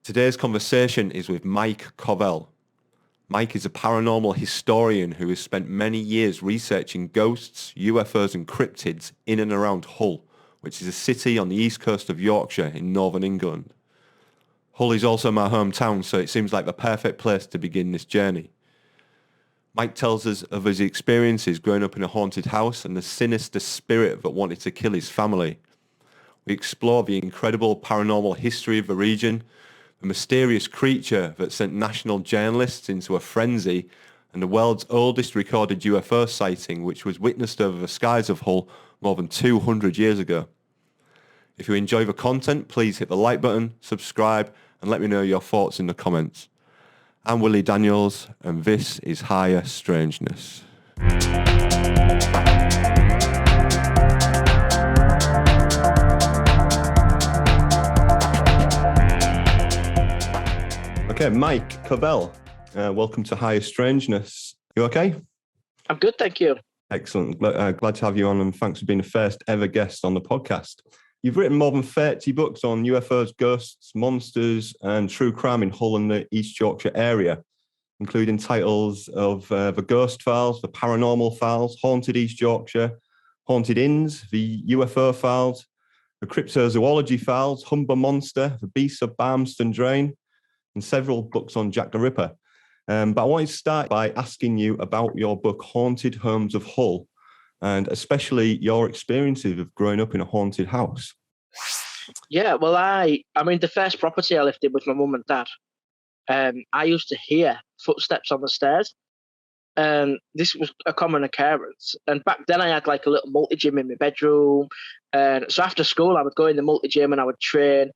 Today's conversation is with Mike Covell. Mike is a paranormal historian who has spent many years researching ghosts, UFOs and cryptids in and around Hull, which is a city on the east coast of Yorkshire in northern England. Hull is also my hometown, so it seems like the perfect place to begin this journey. Mike tells us of his experiences growing up in a haunted house and the sinister spirit that wanted to kill his family. We explore the incredible paranormal history of the region, the mysterious creature that sent national journalists into a frenzy, and the world's oldest recorded UFO sighting, which was witnessed over the skies of Hull more than 200 years ago. If you enjoy the content, please hit the like button, subscribe, and let me know your thoughts in the comments. I'm Willie Daniels, and this is Higher Strangeness. Okay, Mike Covell, welcome to Higher Strangeness. You okay? I'm good, thank you. Excellent. Glad to have you on, and thanks for being the first ever guest on the podcast. You've written more than 30 books on UFOs, ghosts, monsters, and true crime in Hull and the East Yorkshire area, including titles of The Ghost Files, The Paranormal Files, Haunted East Yorkshire, Haunted Inns, The UFO Files, The Cryptozoology Files, Humber Monster, The Beasts of Barmston Drain, and several books on Jack the Ripper. But I wanted to start by asking you about your book, Haunted Homes of Hull, and especially your experiences of growing up in a haunted house. Yeah, well, I mean, the first property I lived in was my mum and dad. I used to hear footsteps on the stairs, and this was a common occurrence. And back then I had like a little multi-gym in my bedroom. And so after school, I would go in the multi-gym and I would train.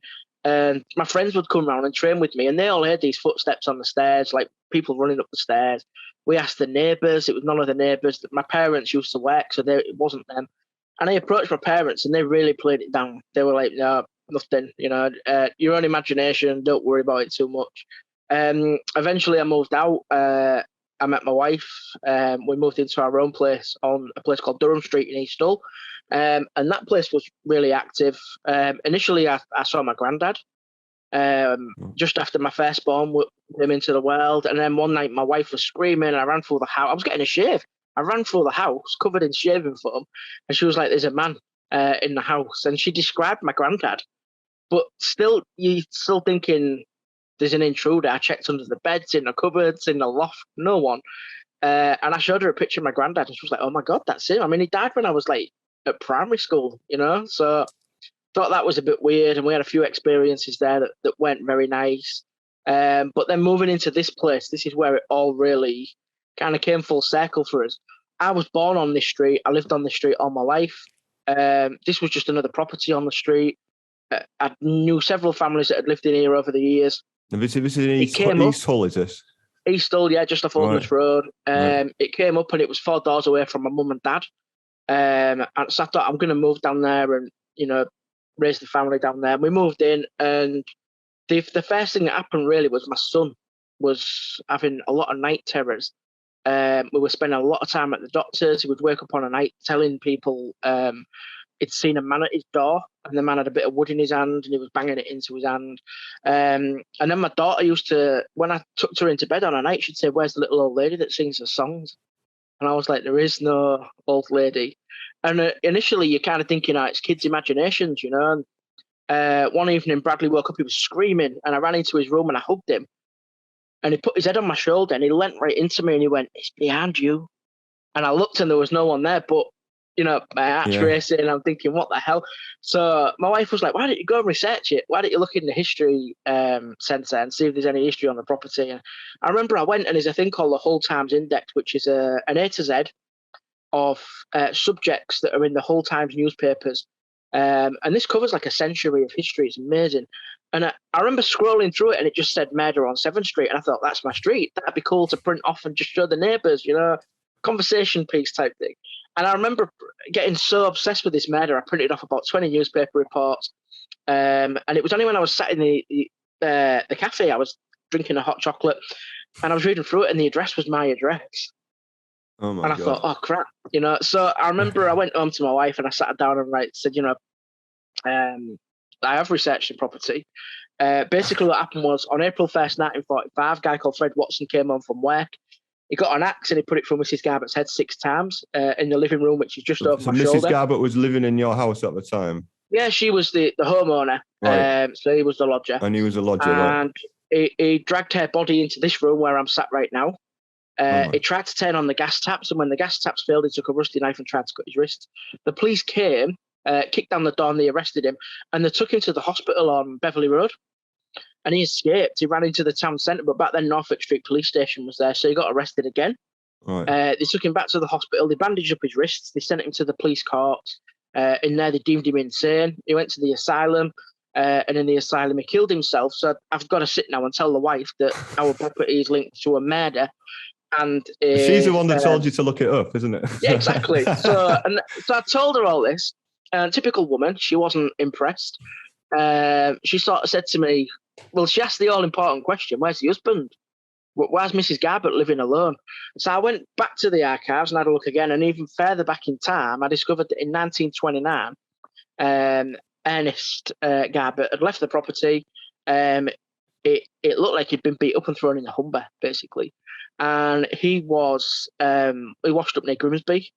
And my friends would come around and train with me, and they all heard these footsteps on the stairs, like people running up the stairs. We asked the neighbours. It was none of the neighbours. My parents used to work, so it wasn't them. And I approached my parents, and they really played it down. They were like, no, nothing, your own imagination, don't worry about it too much. Eventually, I moved out. I met my wife. We moved into our own place on a place called Durham Street in East Hull. And that place was really active. Initially, I saw my granddad just after my firstborn came into the world. And then one night, my wife was screaming, and I ran through the house. I was getting a shave. I ran through the house covered in shaving foam, and she was like, "There's a man in the house." And she described my granddad. But still, you're still thinking there's an intruder. I checked under the beds, in the cupboards, in the loft, no one. And I showed her a picture of my granddad, and she was like, "Oh my God, that's him." I mean, he died when I was like at primary school, so thought that was a bit weird. And we had a few experiences there that weren't very nice. But then moving into this place, this is where it all really kind of came full circle for us. I was born on this street. I lived on this street all my life. This was just another property on the street. I knew several families that had lived in here over the years. And this is in East Hull, is this? East Hull, yeah, just off Oldness Road. It came up, and it was 4 doors away from my mum and dad. And so I thought, I'm going to move down there and, raise the family down there. And we moved in, and the first thing that happened really was my son was having a lot of night terrors. We were spending a lot of time at the doctor's. He would wake up on a night telling people he'd seen a man at his door, and the man had a bit of wood in his hand, and he was banging it into his hand. And then my daughter used to, when I tucked her into bed on a night, she'd say, "Where's the little old lady that sings the songs?" And I was like, there is no old lady. And initially, you're kind of thinking, it's kids' imaginations, And one evening, Bradley woke up, he was screaming, and I ran into his room and I hugged him. And he put his head on my shoulder, and he leant right into me, and he went, "It's behind you." And I looked, and there was no one there, but my heart's racing, and I'm thinking, what the hell? So my wife was like, "Why don't you go and research it? Why don't you look in the history centre and see if there's any history on the property?" And I remember I went, and there's a thing called the Hull Times Index, which is an A to Z of subjects that are in the Hull Times newspapers. And this covers like a century of history. It's amazing. And I remember scrolling through it, and it just said murder on 7th Street. And I thought, that's my street. That'd be cool to print off and just show the neighbours, conversation piece type thing. And I remember getting so obsessed with this murder, I printed off about 20 newspaper reports. And it was only when I was sat in the cafe, I was drinking a hot chocolate, and I was reading through it, and the address was my address. Oh my God. I thought, oh crap, So I remember I went home to my wife, and I sat down and said, I have researched the property. Basically, what happened was on April 1st, 1945, a guy called Fred Watson came home from work. He got an axe and he put it through Mrs. Garbutt's head 6 times in the living room, which is just over my shoulder. So Mrs. Garbutt was living in your house at the time? Yeah, she was the homeowner. Right. So he was the lodger. And he was a lodger, and right. He dragged her body into this room where I'm sat right now. He tried to turn on the gas taps, and when the gas taps failed, he took a rusty knife and tried to cut his wrist. The police came, kicked down the door, and they arrested him, and they took him to the hospital on Beverly Road. And he escaped. He ran into the town centre, but back then Norfolk Street Police Station was there, so he got arrested again. Right. They took him back to the hospital. They bandaged up his wrists. They sent him to the police courts. In there, they deemed him insane. He went to the asylum, and in the asylum, he killed himself. So I've got to sit now and tell the wife that our property is linked to a murder. And she's the one that told you to look it up, isn't it? Yeah, exactly. So I told her all this. Typical woman, she wasn't impressed. She sort of said to me, well, she asked the all-important question, where's the husband? Where's Mrs. Garbutt living alone? So I went back to the archives and had a look again, and even further back in time, I discovered that in 1929, Ernest Garbutt had left the property. It looked like he'd been beat up and thrown in a Humber, basically. And he washed up near Grimsby.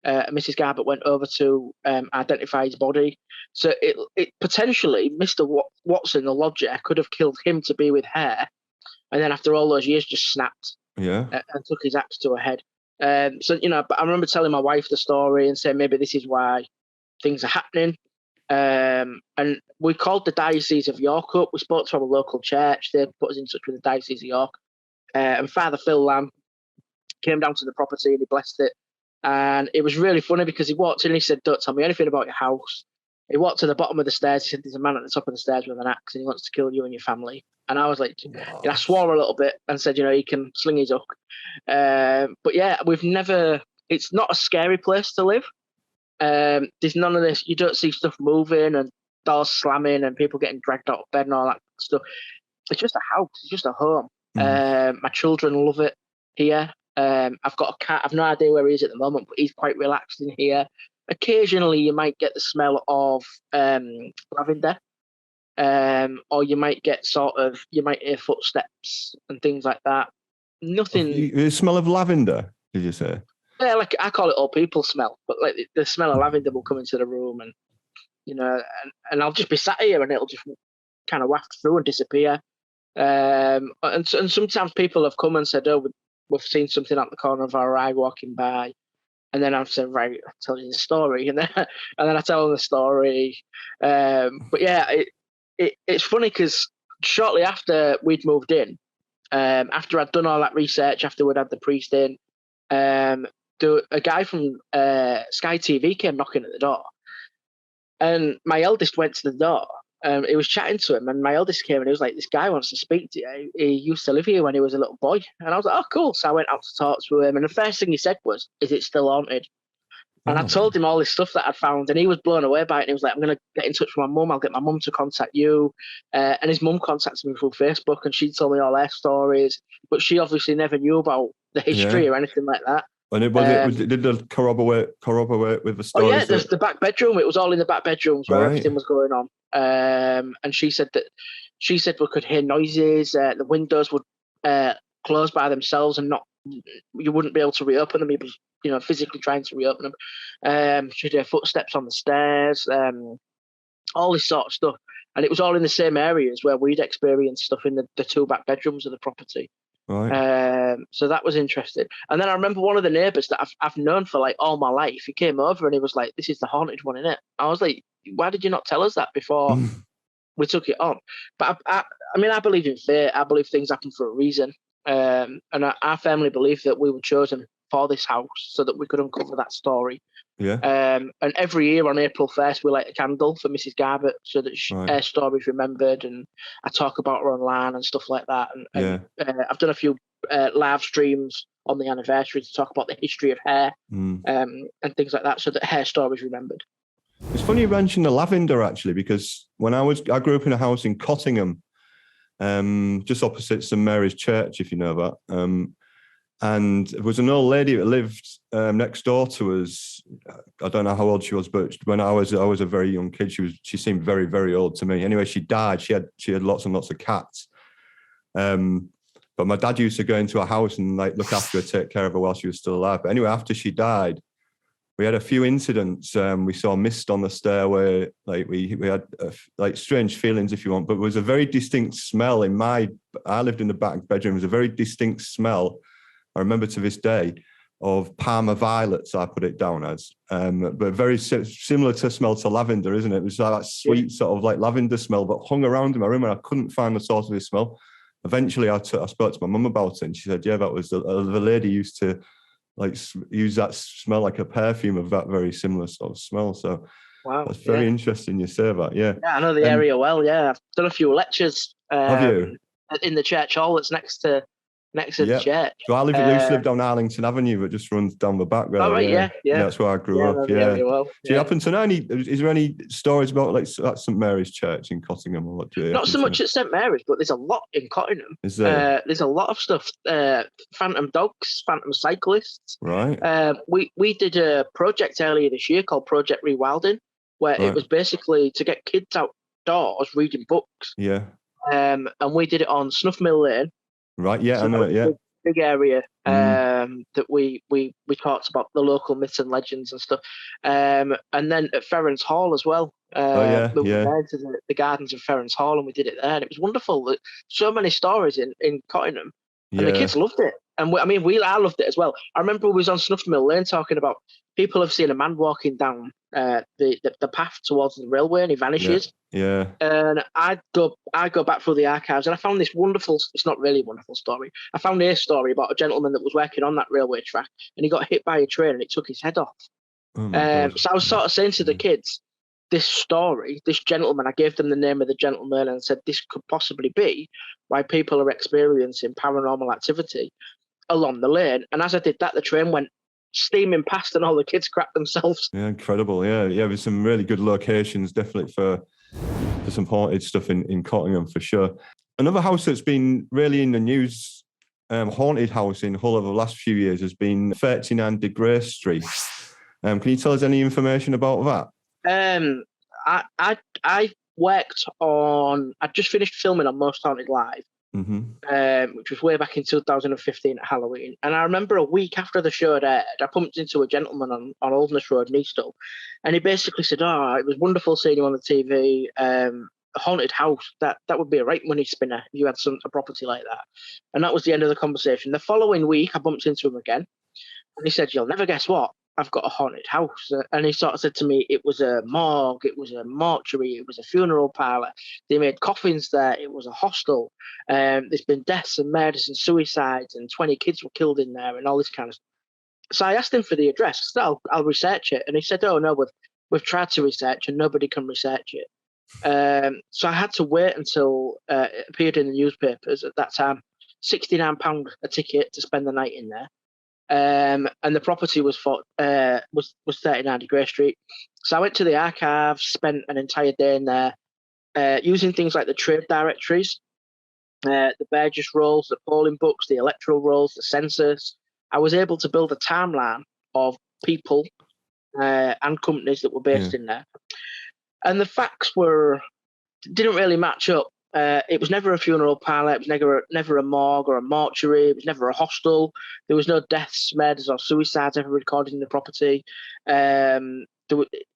Mrs. Garbutt went over to identify his body. So it potentially, Mr. Watson, the lodger, could have killed him to be with her. And then after all those years, just snapped. Yeah. And took his axe to her head. But I remember telling my wife the story and saying maybe this is why things are happening. And we called the Diocese of York up. We spoke to our local church. They put us in touch with the Diocese of York. And Father Phil Lamb came down to the property and he blessed it. And it was really funny because he walked in and he said, don't tell me anything about your house. He walked to the bottom of the stairs. He said, there's a man at the top of the stairs with an axe and he wants to kill you and your family. And I was like, I swore a little bit and said, he can sling his hook. But yeah, it's not a scary place to live. There's none of this. You don't see stuff moving and doors slamming and people getting dragged out of bed and all that stuff. It's just a house. It's just a home. My children love it here. I've got a cat. I've no idea where he is at the moment, but he's quite relaxed in here. Occasionally, you might get the smell of lavender, or you might get you might hear footsteps and things like that. Nothing. The smell of lavender, did you say? Yeah, like I call it old people smell, but like the smell of lavender will come into the room, and and I'll just be sat here, and it'll just kind of waft through and disappear. And sometimes people have come and said, "Oh, we've seen something at the corner of our eye walking by," and then I've said, "Right, I'll tell you the story," and then I tell them the story. But yeah, it's funny because shortly after we'd moved in, after I'd done all that research, after we'd had the priest in, a guy from Sky TV came knocking at the door, and my eldest went to the door. He was chatting to him, and my eldest came and he was like, "This guy wants to speak to you. He used to live here when he was a little boy." And I was like, "Oh, cool." So I went out to talk to him, and the first thing he said was, "Is it still haunted?" And I told him all this stuff that I'd found, and he was blown away by it. And he was like, "I'm going to get in touch with my mum. I'll get my mum to contact you." And his mum contacted me through Facebook, and she told me all their stories, but she obviously never knew about the history or anything like that. And did they corroborate with the story? Oh yeah, there's the back bedroom. It was all in the back bedrooms where everything was going on. And she said we could hear noises. The windows would close by themselves, and you wouldn't be able to reopen them. He was, physically trying to reopen them. She'd hear footsteps on the stairs. All this sort of stuff, and it was all in the same areas where we'd experienced stuff in the 2 back bedrooms of the property. Right. So that was interesting. And then I remember one of the neighbours that I've known for like all my life. He came over and he was like, "This is the haunted one, isn't it?" I was like, "Why did you not tell us that before we took it on?" But I believe in fate. I believe things happen for a reason. And our family believed that we were chosen for this house so that we could uncover that story. Yeah. And every year on April 1st, we light a candle for Mrs. Garbutt so that her story is remembered, and I talk about her online and stuff like that. And I've done a few live streams on the anniversary to talk about the history of hair and things like that so that her story is remembered. It's funny you mentioned the lavender, actually, because when I grew up in a house in Cottingham, just opposite St Mary's Church, if you know that. And there was an old lady that lived next door to us. I don't know how old she was, but when I was a very young kid, she seemed very, very old to me. Anyway, she died. She had lots and lots of cats. But my dad used to go into her house and like look after her, take care of her while she was still alive. But anyway, after she died, we had a few incidents. We saw mist on the stairway. Like we had like strange feelings, if you want. But there was a very distinct smell I lived in the back bedroom. It was a very distinct smell. I remember to this day of Parma violets, I put it down as, but very similar to smell to lavender, isn't it? It was like that sweet sort of like lavender smell, but hung around in my room and I couldn't find the source of this smell. Eventually I spoke to my mum about it and she said, yeah, that was the lady used to like use that smell like a perfume of that very similar sort of smell. So wow, that's very interesting you say that, yeah. Yeah, I know the area well, yeah. I've done a few lectures have you? In the church hall that's next to the church. So I used to live down Arlington Avenue, that just runs down the back there. Oh, right, yeah. That's where I grew up. Yeah. Well, Do you happen to know is there any stories about like St Mary's Church in Cottingham? Or what Not so much at St Mary's, but there's a lot in Cottingham. Is there? There's a lot of stuff. Phantom dogs, phantom cyclists. Right. We did a project earlier this year called Project Rewilding, where it was basically to get kids outdoors reading books. Yeah. And we did it on Snuff Mill Lane. Right, yeah, so I know it, yeah. Big area that we talked about the local myths and legends and stuff. And then at Ferrens Hall as well. We went to the gardens of Ferrens Hall and we did it there. And it was wonderful. So many stories in Cottingham. And the kids loved it. And I loved it as well. I remember we was on Snuff Mill Lane talking about people have seen a man walking down the path towards the railway and he vanishes. Yeah. And I go back through the archives and I found this wonderful, it's not really a wonderful story. I found a story about a gentleman that was working on that railway track and he got hit by a train and it took his head off. So I was sort of saying to the kids, this story, this gentleman, I gave them the name of the gentleman and said this could possibly be why people are experiencing paranormal activity along the lane. And as I did that, the train went steaming past and all the kids crapped themselves. Yeah, incredible. Yeah, there's some really good locations definitely for some haunted stuff in Cottingham for sure. Another house that's been really in the news, haunted house in Hull over the last few years has been 39 De Grey Street. Can you tell us any information about that? I worked on, I just finished filming on Most Haunted Live, which was way back in 2015 at Halloween. And I remember a week after the show had aired, I bumped into a gentleman on Oldness Road in Eastall, and he basically said, it was wonderful seeing you on the TV. A haunted house, that would be a right money spinner if you had a property like that. And that was the end of the conversation. The following week, I bumped into him again, and he said, you'll never guess what? I've got a haunted house. And he sort of said to me, it was a morgue, it was a mortuary, it was a funeral parlour. They made coffins there. It was a hostel. There's been deaths and murders and suicides and 20 kids were killed in there and all this kind of stuff. So I asked him for the address. I said, I'll research it. And he said, oh, no, we've tried to research and nobody can research it. So I had to wait until it appeared in the newspapers at that time, £69 a ticket to spend the night in there. And the property was 39 De Grey Street. So I went to the archives, spent an entire day in there, using things like the trade directories, the Burgess rolls, the polling books, the electoral rolls, the census. I was able to build a timeline of people and companies that were based in there. And the facts didn't really match up. It was never a funeral parlour. It was never a morgue or a mortuary. It was never a hostel. There was no deaths, murders, or suicides ever recorded in the property. There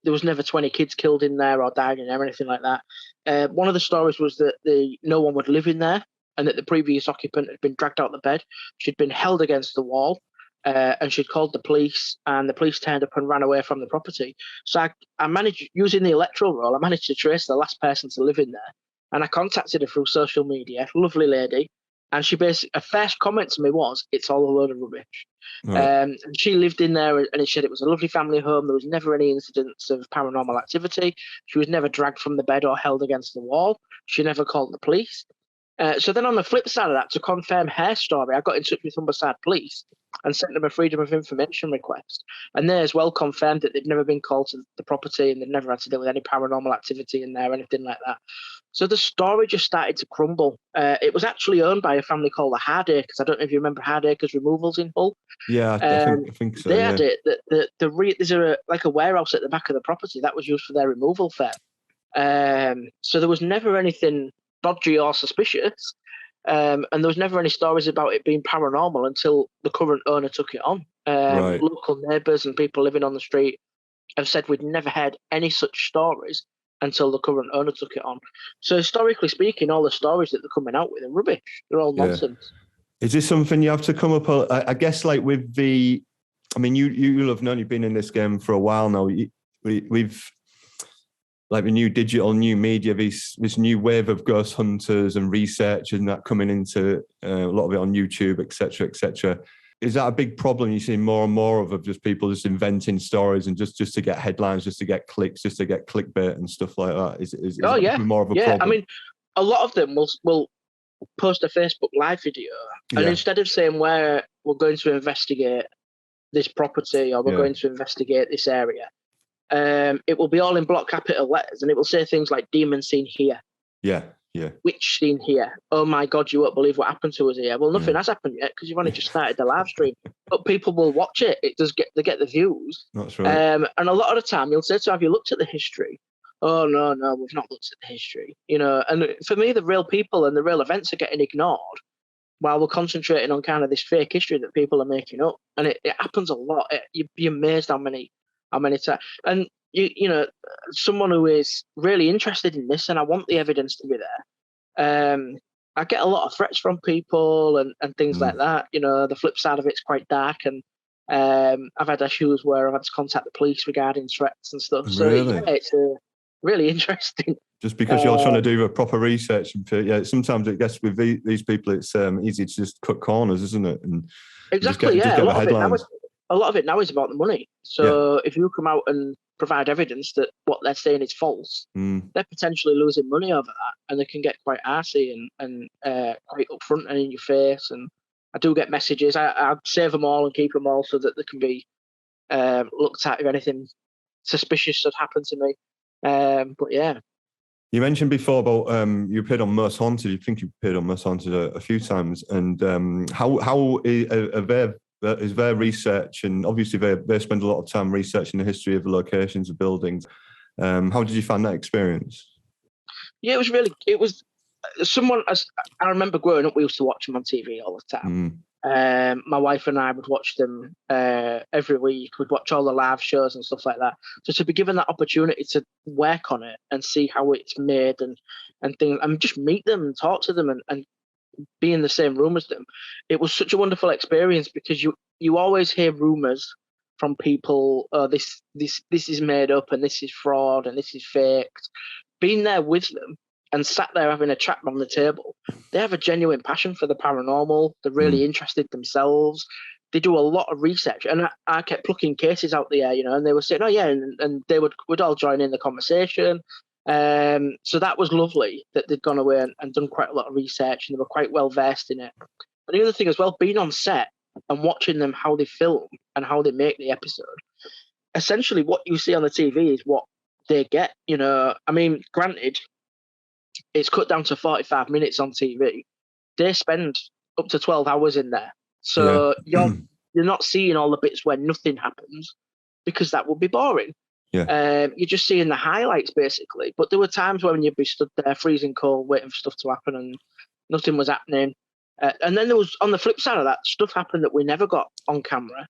was never 20 kids killed in there or died in there or anything like that. One of the stories was that no one would live in there and that the previous occupant had been dragged out the bed. She'd been held against the wall. And she'd called the police, and the police turned up and ran away from the property. So I managed, using the electoral roll, I managed to trace the last person to live in there. And I contacted her through social media, lovely lady. And she basically, her first comment to me was, it's all a load of rubbish. Right. And she lived in there and she said it was a lovely family home. There was never any incidents of paranormal activity. She was never dragged from the bed or held against the wall. She never called the police. So then on the flip side of that, to confirm her story, I got in touch with Humberside Police and sent them a Freedom of Information request. And they as well confirmed that they've never been called to the property and they've never had to deal with any paranormal activity in there or anything like that. So the story just started to crumble. It was actually owned by a family called the Hardacres. I don't know if you remember Hardacres Removals in Hull. Yeah, I think so. They had it. There's a warehouse at the back of the property that was used for their removal firm. So there was never anything dodgy or suspicious, and there was never any stories about it being paranormal until the current owner took it on. Right. Local neighbours and people living on the street have said we'd never heard any such stories until the current owner took it on. So historically speaking, all the stories that they're coming out with are rubbish. They're all nonsense. Is this something you have to come up? I guess like with the, I mean, you'll have known, you've been in this game for a while now. We've like the new digital, new media, this new wave of ghost hunters and research and that coming into a lot of it on YouTube, etc., etc. Is that a big problem? You see more and more of just people just inventing stories and just to get headlines, just to get clicks, just to get clickbait and stuff like that. Is more of a problem? I mean, a lot of them will post a Facebook Live video, and instead of saying we're going to investigate this property or we're going to investigate this area, it will be all in block capital letters, and it will say things like "demon seen here." Yeah. Witch seen here. Oh my God, you won't believe what happened to us here. Well, nothing has happened yet because you've only just started the live stream. But people will watch it. They get the views. That's right. And a lot of the time, you'll say to, "Have you looked at the history?" Oh no, we've not looked at the history. And for me, the real people and the real events are getting ignored while we're concentrating on kind of this fake history that people are making up. And it happens a lot. You'd be amazed how many times. And someone who is really interested in this, and I want the evidence to be there. I get a lot of threats from people and things like that. The flip side of it's quite dark, and I've had issues where I've had to contact the police regarding threats and stuff. So really? It's really interesting. Just because you're trying to do the proper research, and sometimes I guess with these people, it's easy to just cut corners, isn't it? And exactly, just get the headlines. A lot of it now is about the money. So if you come out and provide evidence that what they're saying is false, they're potentially losing money over that, and they can get quite arsey and quite upfront and in your face. And I do get messages. I save them all and keep them all so that they can be looked at if anything suspicious had happened to me. But yeah. You mentioned before about you appeared on Most Haunted. You think you appeared on Most Haunted a few times, and how is their research, and obviously they spend a lot of time researching the history of the locations of buildings. How did you find that experience? Yeah, it was someone, as I remember growing up, we used to watch them on TV all the time. My wife and I would watch them every week. We'd watch all the live shows and stuff like that. So to be given that opportunity to work on it and see how it's made and things, and just meet them and talk to them and be in the same room as them, it was such a wonderful experience, because you always hear rumors from people, this is made up and this is fraud and this is faked. Being there with them and sat there having a chat around the table, they have a genuine passion for the paranormal. They're really interested themselves. They do a lot of research, and I kept plucking cases out the air, and they were saying, "Oh yeah," and they would all join in the conversation. So that was lovely that they'd gone away and done quite a lot of research, and they were quite well versed in it. But the other thing as well, being on set and watching them, how they film and how they make the episode, essentially what you see on the TV is what they get. I mean, granted, it's cut down to 45 minutes on TV. They spend up to 12 hours in there. So you're not seeing all the bits where nothing happens, because that would be boring. You're just seeing the highlights, basically. But there were times when you'd be stood there freezing cold, waiting for stuff to happen, and nothing was happening. And then there was, on the flip side of that, stuff happened that we never got on camera.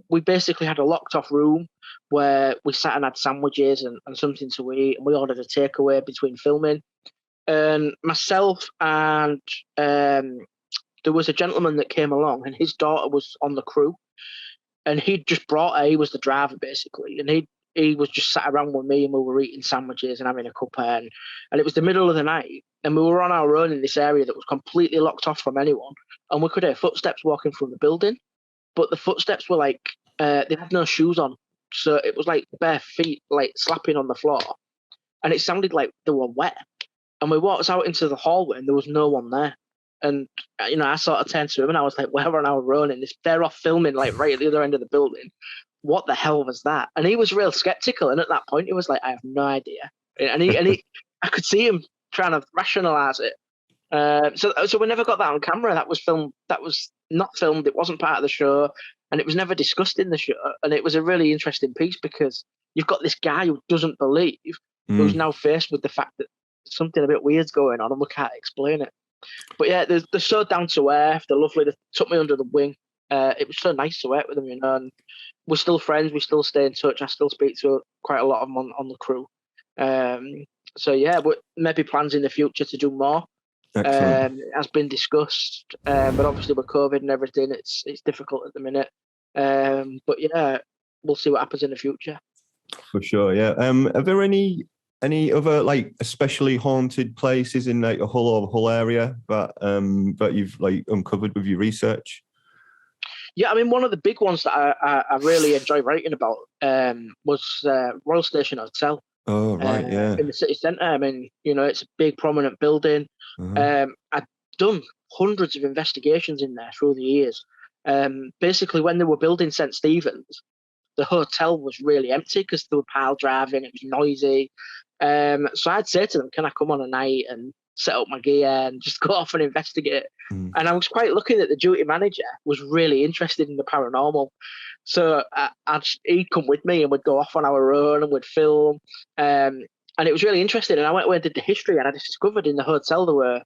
We basically had a locked off room where we sat and had sandwiches and something to eat, and we ordered a takeaway between filming. And myself and there was a gentleman that came along, and his daughter was on the crew, and he'd just brought her. He was the driver, basically, and he was just sat around with me, and we were eating sandwiches and having a cuppa, and it was the middle of the night, and we were on our own in this area that was completely locked off from anyone, and we could hear footsteps walking through the building, but the footsteps were like, they had no shoes on, so it was like bare feet like slapping on the floor, and it sounded like they were wet. And we walked out into the hallway and there was no one there. And, I sort of turned to him and I was like, we're on our own. And if they're off filming, like, right at the other end of the building, what the hell was that? And he was real skeptical. And at that point, he was like, I have no idea. And I could see him trying to rationalize it. So we never got that on camera. That was filmed. That was not filmed. It wasn't part of the show. And it was never discussed in the show. And it was a really interesting piece because you've got this guy who doesn't believe, who's now faced with the fact that something a bit weird's going on and we can't explain it. But yeah, they're so down to earth. They're lovely. They took me under the wing. It was so nice to work with them, and we're still friends. We still stay in touch. I still speak to quite a lot of them on the crew. So yeah, but maybe plans in the future to do more. Has been discussed, but obviously with COVID and everything, it's difficult at the minute. But yeah, we'll see what happens in the future. For sure, yeah. Are there any other like especially haunted places in like a Hull area that you've like uncovered with your research? Yeah, I mean, one of the big ones that I really enjoy writing about was Royal Station Hotel. Oh, right, yeah. In the city centre. I mean, it's a big, prominent building. I'd done hundreds of investigations in there through the years. Basically, when they were building St. Stephen's, the hotel was really empty because they were pile driving. It was noisy. So I'd say to them, can I come on a night and set up my gear and just go off and investigate? And I was quite lucky that the duty manager was really interested in the paranormal. So he'd come with me and we'd go off on our own and we'd film. And it was really interesting. And I went away and did the history, and I discovered in the hotel there were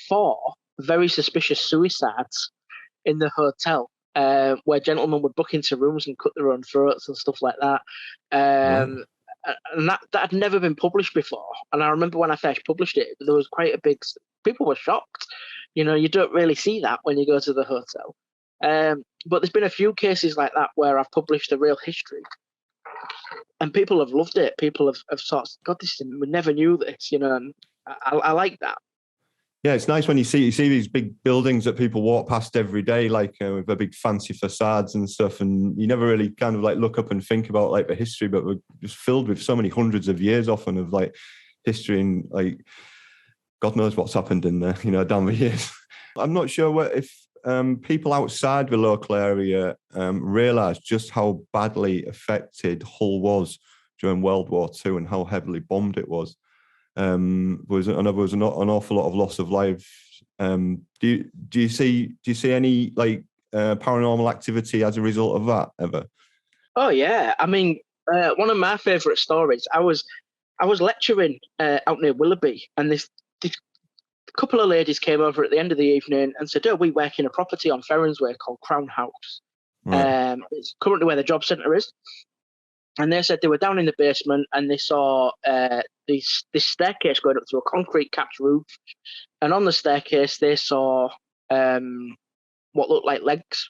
4 very suspicious suicides in the hotel, where gentlemen would book into rooms and cut their own throats and stuff like that. And that had never been published before. And I remember when I first published it, there was quite a big... People were shocked. You don't really see that when you go to the hotel. But there's been a few cases like that where I've published the real history. And people have loved it. People have thought, God, we never knew this, and I like that. Yeah, it's nice when you see these big buildings that people walk past every day, like with their big fancy facades and stuff, and you never really kind of like look up and think about like the history, but we're just filled with so many hundreds of years often of like history, and like God knows what's happened in there, down the years. I'm not sure if people outside the local area realised just how badly affected Hull was during World War II and how heavily bombed it was. I know there was an awful lot of loss of life. Do you see any like paranormal activity as a result of that ever? Oh yeah, I mean, one of my favourite stories. I was lecturing out near Willoughby, and this couple of ladies came over at the end of the evening and said, "Oh, we work in a property on Ferrens Way called Crown House. Right. It's currently where the job centre is." And they said they were down in the basement and they saw this staircase going up to a concrete capped roof. And on the staircase, they saw what looked like legs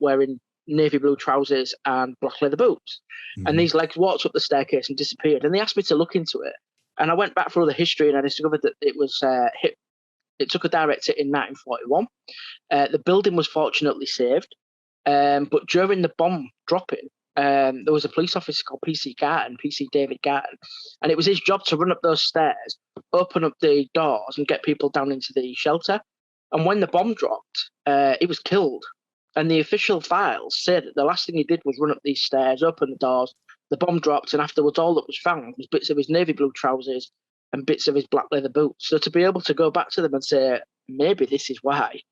wearing navy blue trousers and black leather boots. And these legs walked up the staircase and disappeared. And they asked me to look into it. And I went back through the history and I discovered that it was it took a direct hit in 1941. The building was fortunately saved. But during the bomb dropping, there was a police officer called PC David Garton, and it was his job to run up those stairs, open up the doors and get people down into the shelter. And when the bomb dropped, he was killed. And the official files say that the last thing he did was run up these stairs, open the doors, the bomb dropped, and afterwards all that was found was bits of his navy blue trousers and bits of his black leather boots. So to be able to go back to them and say, maybe this is why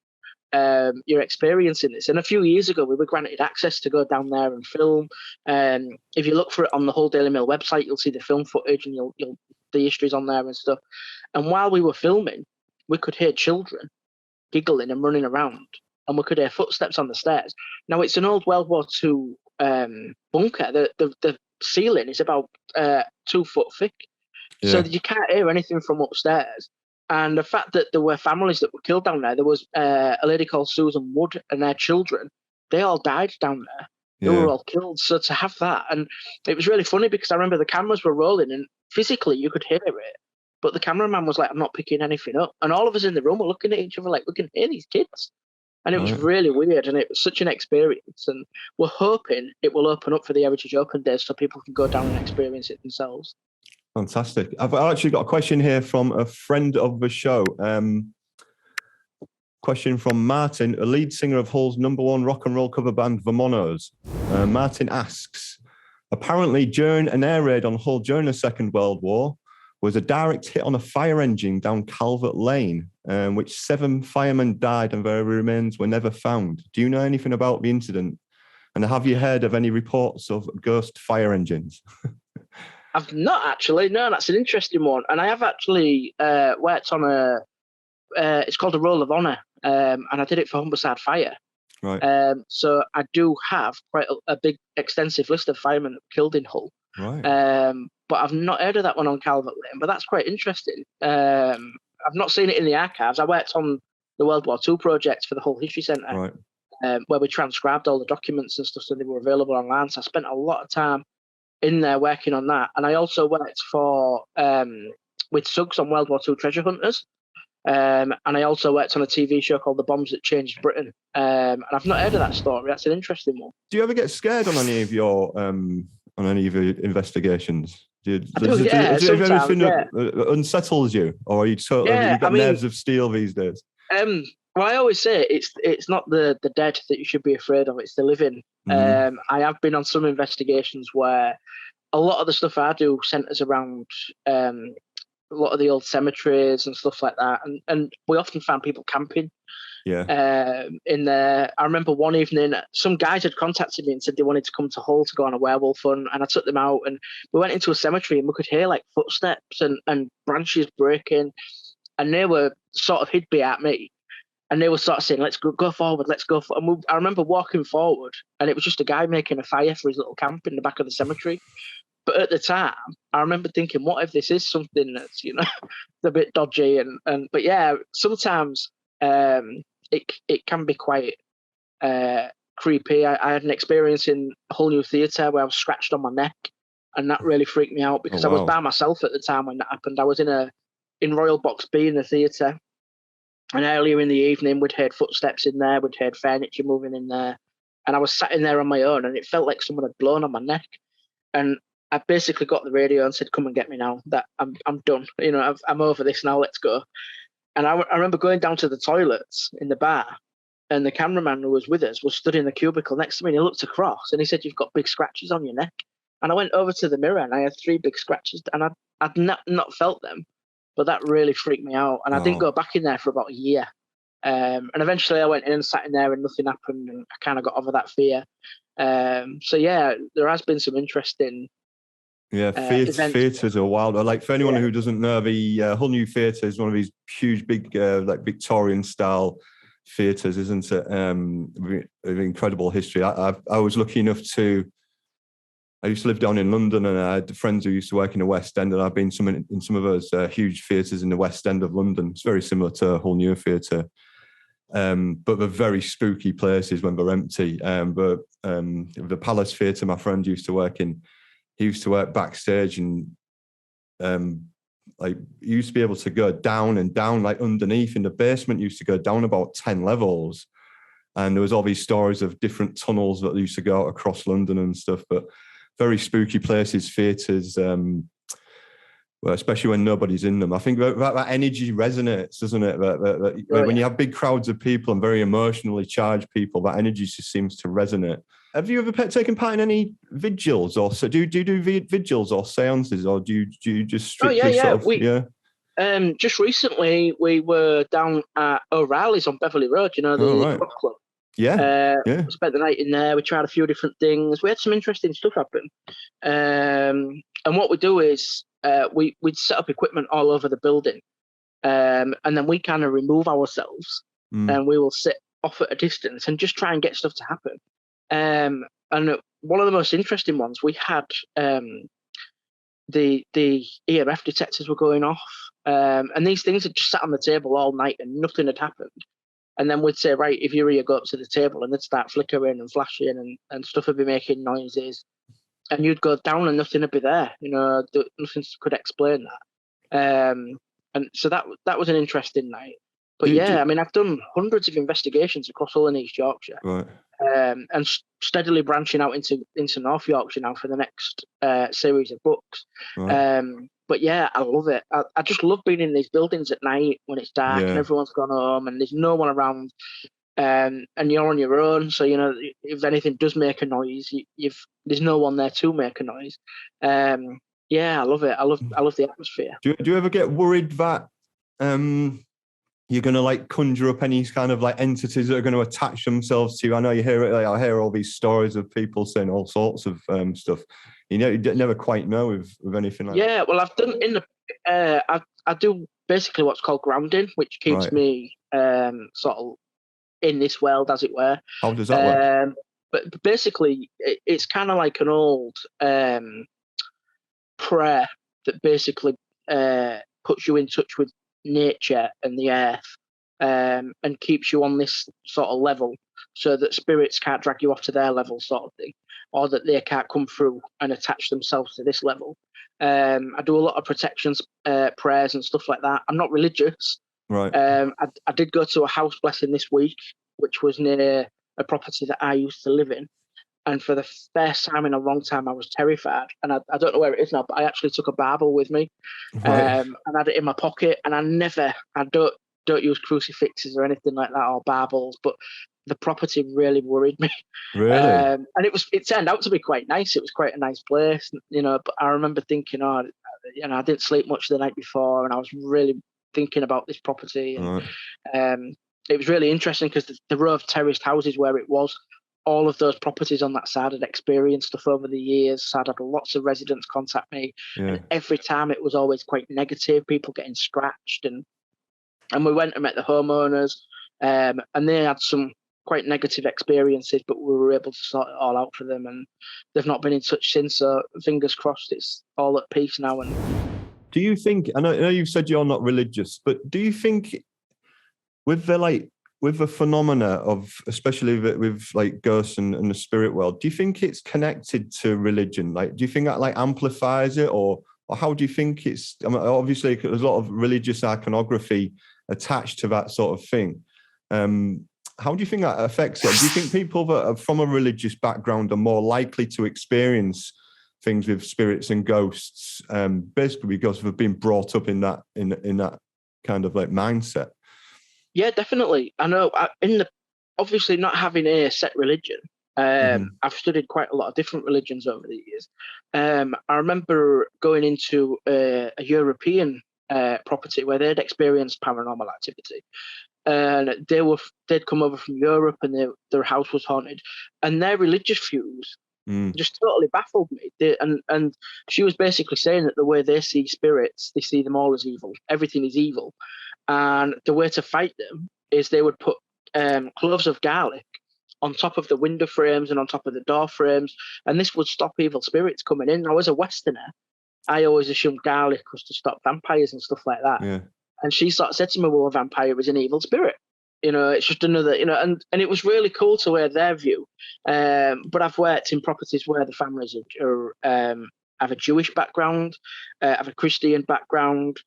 you're experiencing this. And a few years ago, we were granted access to go down there and film. If you look for it on the Hull Daily Mail website, you'll see the film footage and the history's on there and stuff. And while we were filming, we could hear children giggling and running around, and we could hear footsteps on the stairs. Now, it's an old World War II bunker. The ceiling is about 2 foot thick, so that you can't hear anything from upstairs. And the fact that there were families that were killed down there was a lady called Susan Wood and their children. They all died down there. They were all killed. So to have that, and it was really funny because I remember the cameras were rolling and physically you could hear it, but the cameraman was like, "I'm not picking anything up." And all of us in the room were looking at each other like, we can hear these kids. And it was really weird, and it was such an experience. And we're hoping it will open up for the Heritage Open Days so people can go down and experience it themselves. Fantastic. I've actually got a question here from a friend of the show. Question from Martin, a lead singer of Hull's #1 rock and roll cover band, The Monos. Martin asks, apparently during an air raid on Hull during the Second World War, was a direct hit on a fire engine down Calvert Lane, which 7 firemen died and their remains were never found. Do you know anything about the incident? And have you heard of any reports of ghost fire engines? I've not actually. No, that's an interesting one. And I have actually worked on it's called a Roll of Honour, and I did it for Humberside Fire. Right. So I do have quite a big, extensive list of firemen killed in Hull. Right. But I've not heard of that one on Calvert Lane, but that's quite interesting. I've not seen it in the archives. I worked on the World War II project for the Hull History Centre, right. where we transcribed all the documents and stuff so they were available online. So I spent a lot of time in there working on that. And I also worked with Suggs on World War II treasure hunters. And I also worked on a TV show called The Bombs That Changed Britain. And I've not heard of that story. That's an interesting one. Do you ever get scared on any of your investigations? Is there anything that unsettles you, or are you you've got nerves of steel these days? Well, I always say it's not the dead that you should be afraid of; it's the living. I have been on some investigations where a lot of the stuff I do centres around a lot of the old cemeteries and stuff like that, and we often find people camping. Yeah. In there, I remember one evening, some guys had contacted me and said they wanted to come to Hull to go on a werewolf hunt, and I took them out, and we went into a cemetery, and we could hear like footsteps and branches breaking, and they were sort of hid behind me, and they were sort of saying, "Let's go forward, let's go." And I remember walking forward, and it was just a guy making a fire for his little camp in the back of the cemetery. But at the time, I remember thinking, "What if this is something that's a bit dodgy?" But yeah, sometimes. It can be quite creepy. I had an experience in a Hull New Theatre where I was scratched on my neck, and that really freaked me out because I was by myself at the time when that happened. I was in Royal Box B in the theatre, and earlier in the evening we'd heard footsteps in there, we'd heard furniture moving in there, and I was sat in there on my own, and it felt like someone had blown on my neck, and I basically got the radio and said, "Come and get me now. That I'm done. I'm over this now. Let's go." And I remember going down to the toilets in the bar, and the cameraman who was with us was stood in the cubicle next to me, and he looked across, and he said, "You've got big scratches on your neck." And I went over to the mirror, and I had 3 big scratches, and I'd not felt them, but that really freaked me out. And I didn't go back in there for about a year. And eventually I went in and sat in there, and nothing happened, and I kind of got over that fear. So yeah, there has been some interesting... Yeah, theatres are wild. Like for anyone who doesn't know, the Hull New Theatre is one of these huge, big, like Victorian style theatres, isn't it? With incredible history. I was lucky enough I used to live down in London, and I had friends who used to work in the West End, and I've been in some of those huge theatres in the West End of London. It's very similar to Hull New Theatre, but they're very spooky places when they're empty. But the Palace Theatre, my friend used to work in. He used to work backstage, and like you used to be able to go down and down, like underneath in the basement. Used to go down about 10 levels, and there was all these stories of different tunnels that used to go out across London and stuff. But very spooky places, theatres, well, especially when nobody's in them. I think that energy resonates, doesn't it? When you have big crowds of people and very emotionally charged people, that energy just seems to resonate. Have you ever taken part in any vigils, or so? Do you do vigils or seances, or do you just strictly Just recently we were down at O'Reilly's on Beverley Road. The club club. We spent the night in there. We tried a few different things. We had some interesting stuff happen. And what we do is we'd set up equipment all over the building, and then we kind of remove ourselves, and we will sit off at a distance and just try and get stuff to happen. And one of the most interesting ones, we had the EMF detectors were going off, and these things had just sat on the table all night and nothing had happened. And then we'd say, right, if you're here, go up to the table, and they'd start flickering and flashing, and stuff would be making noises. And you'd go down and nothing would be there. Nothing could explain that. And so that was an interesting night. But I've done hundreds of investigations across Hull and East Yorkshire. Right. And steadily branching out into North Yorkshire now for the next series of books. Right. But yeah, I love it. I just love being in these buildings at night when it's dark and everyone's gone home and there's no one around, and you're on your own. So, you know, if anything does make a noise, there's no one there to make a noise. Yeah, I love it. I love the atmosphere. Do you ever get worried that you're going to like conjure up any kind of like entities that are going to attach themselves to you? I know you hear it. Like, I hear all these stories of people saying all sorts of stuff. You know, you never quite know with anything like that. Yeah, well, I've done I do basically what's called grounding, which keeps me sort of in this world, as it were. How does that work? But basically, it's kind of like an old prayer that basically puts you in touch with nature and the earth, and keeps you on this sort of level, so that spirits can't drag you off to their level, sort of thing, or that they can't come through and attach themselves to this level. I do a lot of protections, prayers and stuff like that. I'm not religious. Right. I did go to a house blessing this week, which was near a property that I used to live in. And for the first time in a long time, I was terrified. And I don't know where it is now, but I actually took a Bible with me, and had it in my pocket. And I don't use crucifixes or anything like that, or Bibles, but the property really worried me. Really? And it turned out to be quite nice. It was quite a nice place, you know, but I remember thinking, you know, I didn't sleep much the night before, and I was really thinking about this property. And it was really interesting because the row of terraced houses where it was, all of those properties on that side had experienced stuff over the years. So I'd had lots of residents contact me, and every time it was always quite negative, people getting scratched. And we went and met the homeowners, and they had some quite negative experiences, but we were able to sort it all out for them, and they've not been in touch since. So fingers crossed, it's all at peace now. And do you think? I know you've said you're not religious, but do you think with the phenomena of, especially with like ghosts and the spirit world, do you think it's connected to religion? Like, do you think that like amplifies it, or how do you think it's? I mean, obviously, there's a lot of religious iconography attached to that sort of thing. How do you think that affects it? Do you think people that are from a religious background are more likely to experience things with spirits and ghosts, basically because they've been brought up in that kind of like mindset? Yeah, definitely. I know. Obviously not having a set religion, I've studied quite a lot of different religions over the years. I remember going into a European property where they'd experienced paranormal activity, and they'd come over from Europe, and their house was haunted, and their religious views just totally baffled me. And she was basically saying that the way they see spirits, they see them all as evil. Everything is evil. And the way to fight them is they would put cloves of garlic on top of the window frames and on top of the door frames, and this would stop evil spirits coming in. Now, as a Westerner, I always assumed garlic was to stop vampires and stuff like that. Yeah. And she sort of said to me, well, a vampire is an evil spirit. You know, it's just another, you know, and it was really cool to hear their view. But I've worked in properties where the families are have a Jewish background, have a Christian background.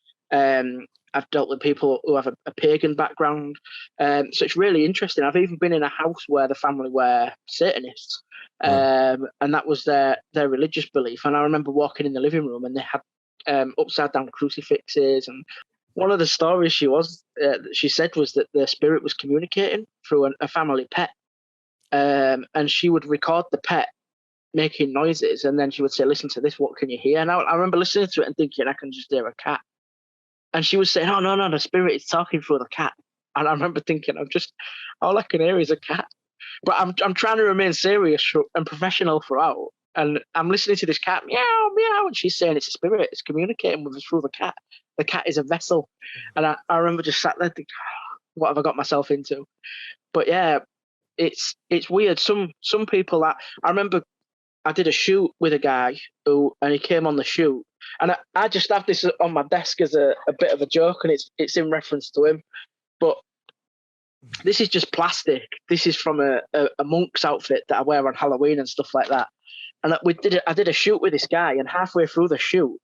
I've dealt with people who have a pagan background. So it's really interesting. I've even been in a house where the family were Satanists, and that was their religious belief. And I remember walking in the living room, and they had upside down crucifixes. And one of the stories she said was that the spirit was communicating through a family pet, and she would record the pet making noises, and then she would say, "Listen to this. What can you hear?" And I remember listening to it and thinking, "I can just hear a cat." And she was saying, "Oh, no, the spirit is talking through the cat." And I remember thinking, all I can hear is a cat. But I'm trying to remain serious and professional throughout. And I'm listening to this cat, meow, meow. And she's saying it's a spirit. It's communicating with us through the cat. The cat is a vessel. And I remember just sat there thinking, what have I got myself into? But yeah, it's weird. Some people I remember I did a shoot with a guy and he came on the shoot. And I just have this on my desk as a bit of a joke, and it's in reference to him. But this is just plastic. This is from a monk's outfit that I wear on Halloween and stuff like that. And I did a shoot with this guy, and halfway through the shoot,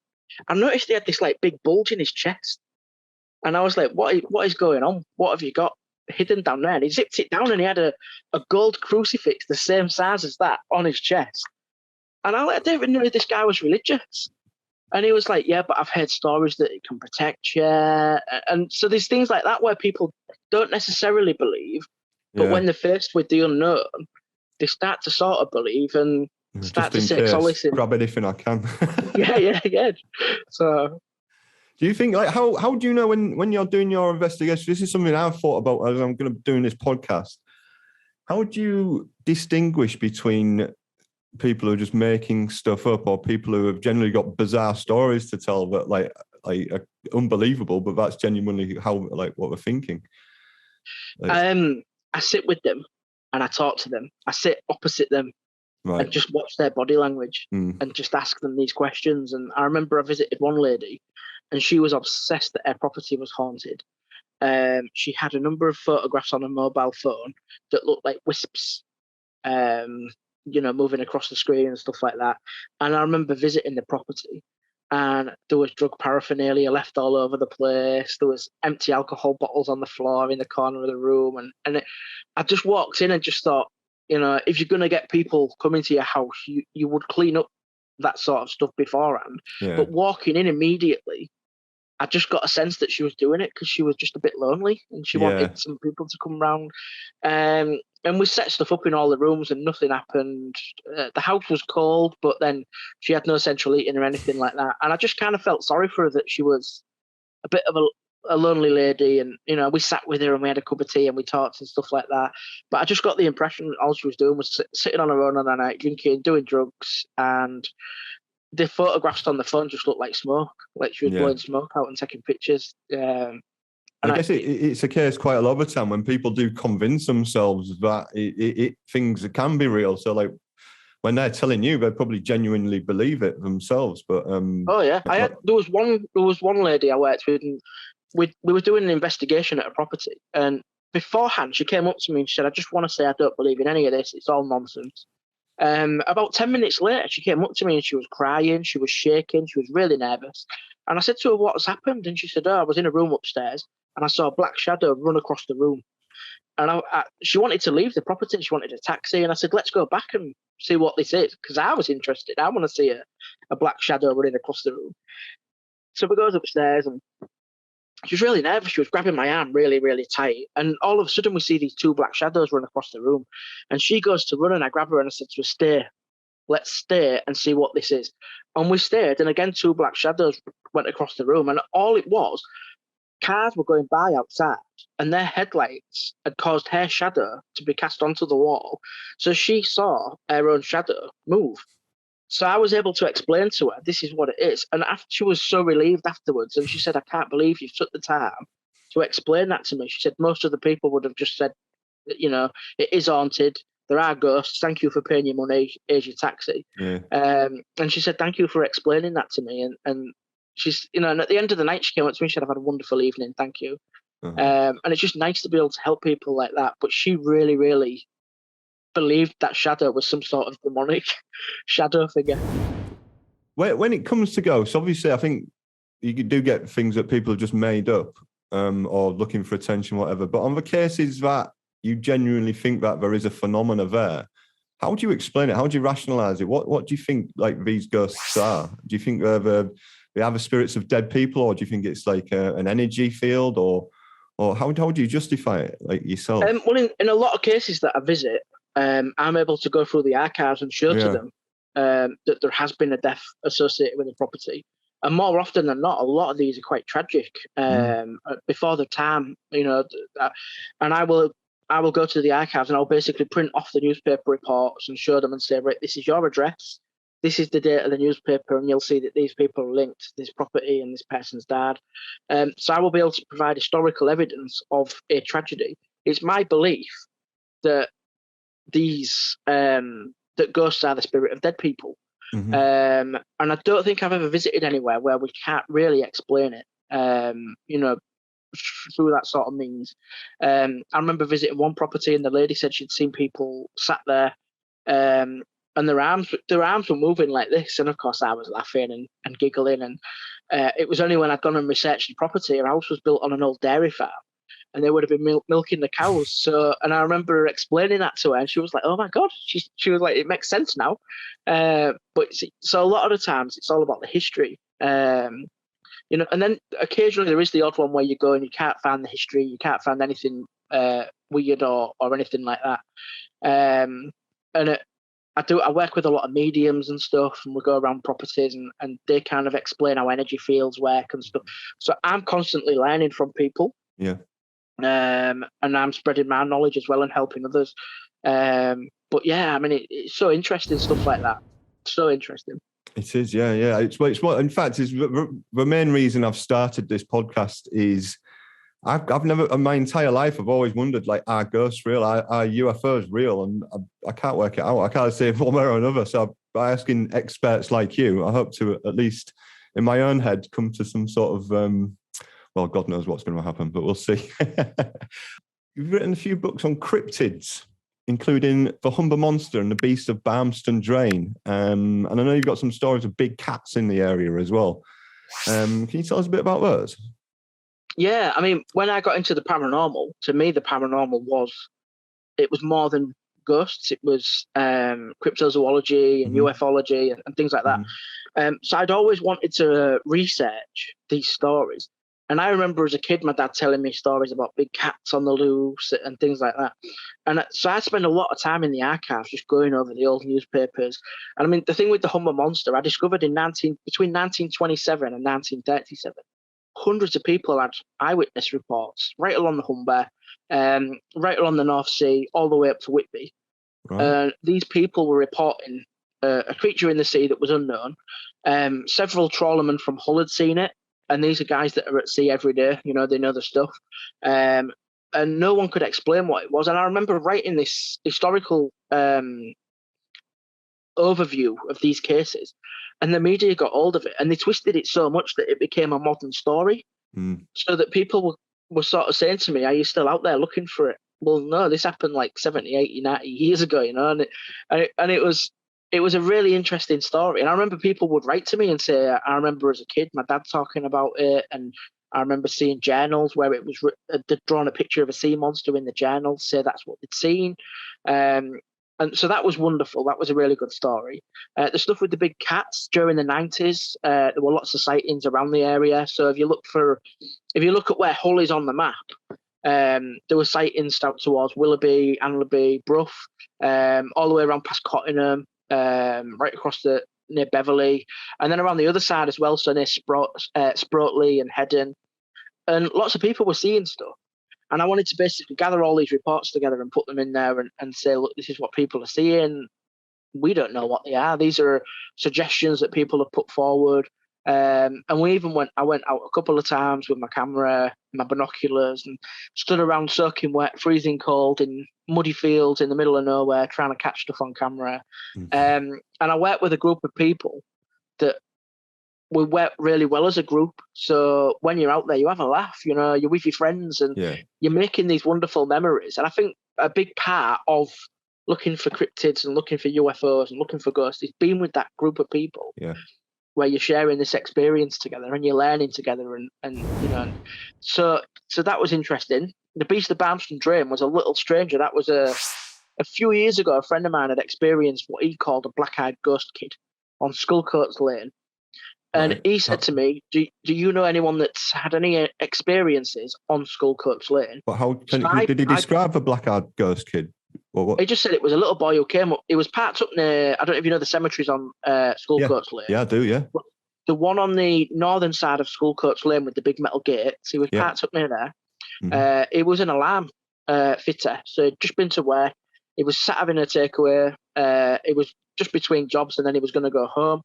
I noticed he had this like big bulge in his chest. And I was like, what is going on? What have you got hidden down there? And he zipped it down, and he had a gold crucifix the same size as that on his chest. And I didn't even know this guy was religious. And he was like, yeah, but I've heard stories that it can protect you. And so there's things like that where people don't necessarily believe, but when they're faced with the unknown, they start to sort of believe and start to take solace in. Grab anything I can. yeah. So, do you think, like, how do you know when you're doing your investigation? This is something I've thought about as I'm going to be doing this podcast. How do you distinguish between people who are just making stuff up or people who have generally got bizarre stories to tell that like are unbelievable, but that's genuinely how, like, what we're thinking? I sit with them and I talk to them. I sit opposite them and just watch their body language and just ask them these questions. And I remember I visited one lady and she was obsessed that her property was haunted. She had a number of photographs on a mobile phone that looked like wisps, moving across the screen and stuff like that. And I remember visiting the property and there was drug paraphernalia left all over the place. There was empty alcohol bottles on the floor in the corner of the room. I just walked in and just thought, if you're going to get people coming to your house, you would clean up that sort of stuff beforehand. Yeah. But walking in immediately, I just got a sense that she was doing it because she was just a bit lonely and she wanted some people to come round. And we set stuff up in all the rooms and nothing happened. The house was cold, but then she had no central heating or anything like that. And I just kind of felt sorry for her that she was a bit of a lonely lady. And, we sat with her and we had a cup of tea and we talked and stuff like that. But I just got the impression that all she was doing was sitting on her own on that night, drinking, doing drugs. And the photographs on the phone just looked like smoke, like she was blowing smoke out and taking pictures. I guess it's a case quite a lot of the time when people do convince themselves that things can be real. So, like, when they're telling you, they probably genuinely believe it themselves. But there was one lady I worked with, and we were doing an investigation at a property, and beforehand she came up to me and she said, "I just want to say I don't believe in any of this. It's all nonsense." About 10 minutes later, she came up to me and she was crying, she was shaking, she was really nervous. And I said to her, "What's happened?" And she said, "I was in a room upstairs and I saw a black shadow run across the room." And she wanted to leave the property and she wanted a taxi. And I said, "Let's go back and see what this is," because I was interested. I want to see a black shadow running across the room. So we goes upstairs and she was really nervous. She was grabbing my arm really, really tight. And all of a sudden we see these two black shadows run across the room. And she goes to run and I grab her and I said to her, "Stay. Let's stay and see what this is." And we stayed. And again, two black shadows went across the room. And all it was, cars were going by outside and their headlights had caused her shadow to be cast onto the wall. So she saw her own shadow move. So I was able to explain to her, this is what it is. And she was so relieved afterwards. And she said, "I can't believe you took the time to explain that to me." She said, "Most of the people would have just said, it is haunted. There are ghosts. Thank you for paying your money. Here's your taxi." Yeah. And she said, "Thank you for explaining that to me." And she's, and at the end of the night, she came up to me and said, "I've had a wonderful evening. Thank you." And it's just nice to be able to help people like that. But she really, really believed that shadow was some sort of demonic shadow figure. When it comes to ghosts, obviously, I think you do get things that people have just made up or looking for attention, whatever. But on the cases that you genuinely think that there is a phenomena there, how do you explain it? How do you rationalize it? What do you think, like, these ghosts are? Do you think they have the spirits of dead people, or do you think it's like an energy field, or how do you justify it, like, yourself? Well, in a lot of cases that I visit, I'm able to go through the archives and show to them that there has been a death associated with the property. And more often than not, a lot of these are quite tragic before the time, and I will go to the archives and I'll basically print off the newspaper reports and show them and say, "Right, this is your address. This is the date of the newspaper, and you'll see that these people are linked to this property and this person's died." So I will be able to provide historical evidence of a tragedy. It's my belief that that ghosts are the spirit of dead people. And I don't think I've ever visited anywhere where we can't really explain it, through that sort of means. I remember visiting one property and the lady said she'd seen people sat there and their arms were moving like this. And of course I was laughing and giggling. And it was only when I'd gone and researched the property. Her house was built on an old dairy farm and they would have been milking the cows. So, and I remember her explaining that to her and she was like, "Oh my God." She was like, "It makes sense now." So a lot of the times it's all about the history You know, and then occasionally there is the odd one where you go and you can't find the history, you can't find anything weird or anything like that. I work with a lot of mediums and stuff, and we go around properties and they kind of explain how energy fields work and stuff. So I'm constantly learning from people. Yeah. And I'm spreading my knowledge as well and helping others. But yeah, I mean, it's so interesting stuff like that. So interesting. It is, yeah. It's what, in fact, is the main reason I've started this podcast is I've never, in my entire life, I've always wondered, like, are ghosts real? Are UFOs real? And I can't work it out. I can't say one way or another. So by asking experts like you, I hope to, at least in my own head, come to some sort of, well, God knows what's going to happen, but we'll see. You've written a few books on cryptids, including The Humber Monster and The Beast of Barmston Drain. And I know you've got some stories of big cats in the area as well. Can you tell us a bit about those? Yeah, I mean, when I got into the paranormal, to me, the paranormal was more than ghosts. It was cryptozoology and ufology and things like that. So I'd always wanted to research these stories. And I remember as a kid, my dad telling me stories about big cats on the loose and things like that. And so I spent a lot of time in the archives just going over the old newspapers. And I mean, the thing with the Humber Monster, I discovered between 1927 and 1937, hundreds of people had eyewitness reports right along the Humber, right along the North Sea, all the way up to Whitby. Right. These people were reporting a creature in the sea that was unknown. Several trawlermen from Hull had seen it. And these are guys that are at sea every day. You know, they know the stuff. And no one could explain what it was. And I remember writing this historical overview of these cases. And the media got hold of it. And they twisted it so much that it became a modern story. So that people were sort of saying to me, are you still out there looking for it? Well, no, this happened like 70, 80, 90 years ago, you know. And it was a really interesting story. And I remember people would write to me and say, I remember as a kid, my dad talking about it. And I remember seeing journals where it was they'd drawn a picture of a sea monster in the journal, say that's what they'd seen. And so that was wonderful. That was a really good story. The stuff with the big cats during the 90s, there were lots of sightings around the area. So if you look at where Hull is on the map, there were sightings out towards Willoughby, Anlaby, Brough, all the way around past Cottingham, right across near Beverley, and then around the other side as well, so near Sproatley and Heddon. And lots of people were seeing stuff. And I wanted to basically gather all these reports together and put them in there and say, look, this is what people are seeing. We don't know what they are. These are suggestions that people have put forward. And I went out a couple of times with my camera, my binoculars, and stood around soaking wet, freezing cold in muddy fields in the middle of nowhere, trying to catch stuff on camera. And I worked with a group of people that we work really well as a group. So when you're out there, you have a laugh, you know, you're with your friends and you're making these wonderful memories. And I think a big part of looking for cryptids and looking for UFOs and looking for ghosts is being with that group of people. Yeah. Where you're sharing this experience together and you're learning together and you know, so that was interesting. The Beast of Barmston Drain was a little stranger. That was a few years ago, a friend of mine had experienced what he called a black-eyed ghost kid on Skullcoats Lane. And he said to me, do you know anyone that's had any experiences on Skullcoats Lane? But did he describe a black-eyed ghost kid? He just said it was a little boy who came up. It was parked up near, I don't know if you know the cemeteries on Skullcoats Lane. Yeah, I do, yeah. The one on the northern side of Skullcoats Lane with the big metal gates, he was parked up near there. He was an alarm fitter, so he'd just been to work. He was sat having a takeaway. It was just between jobs and then he was going to go home.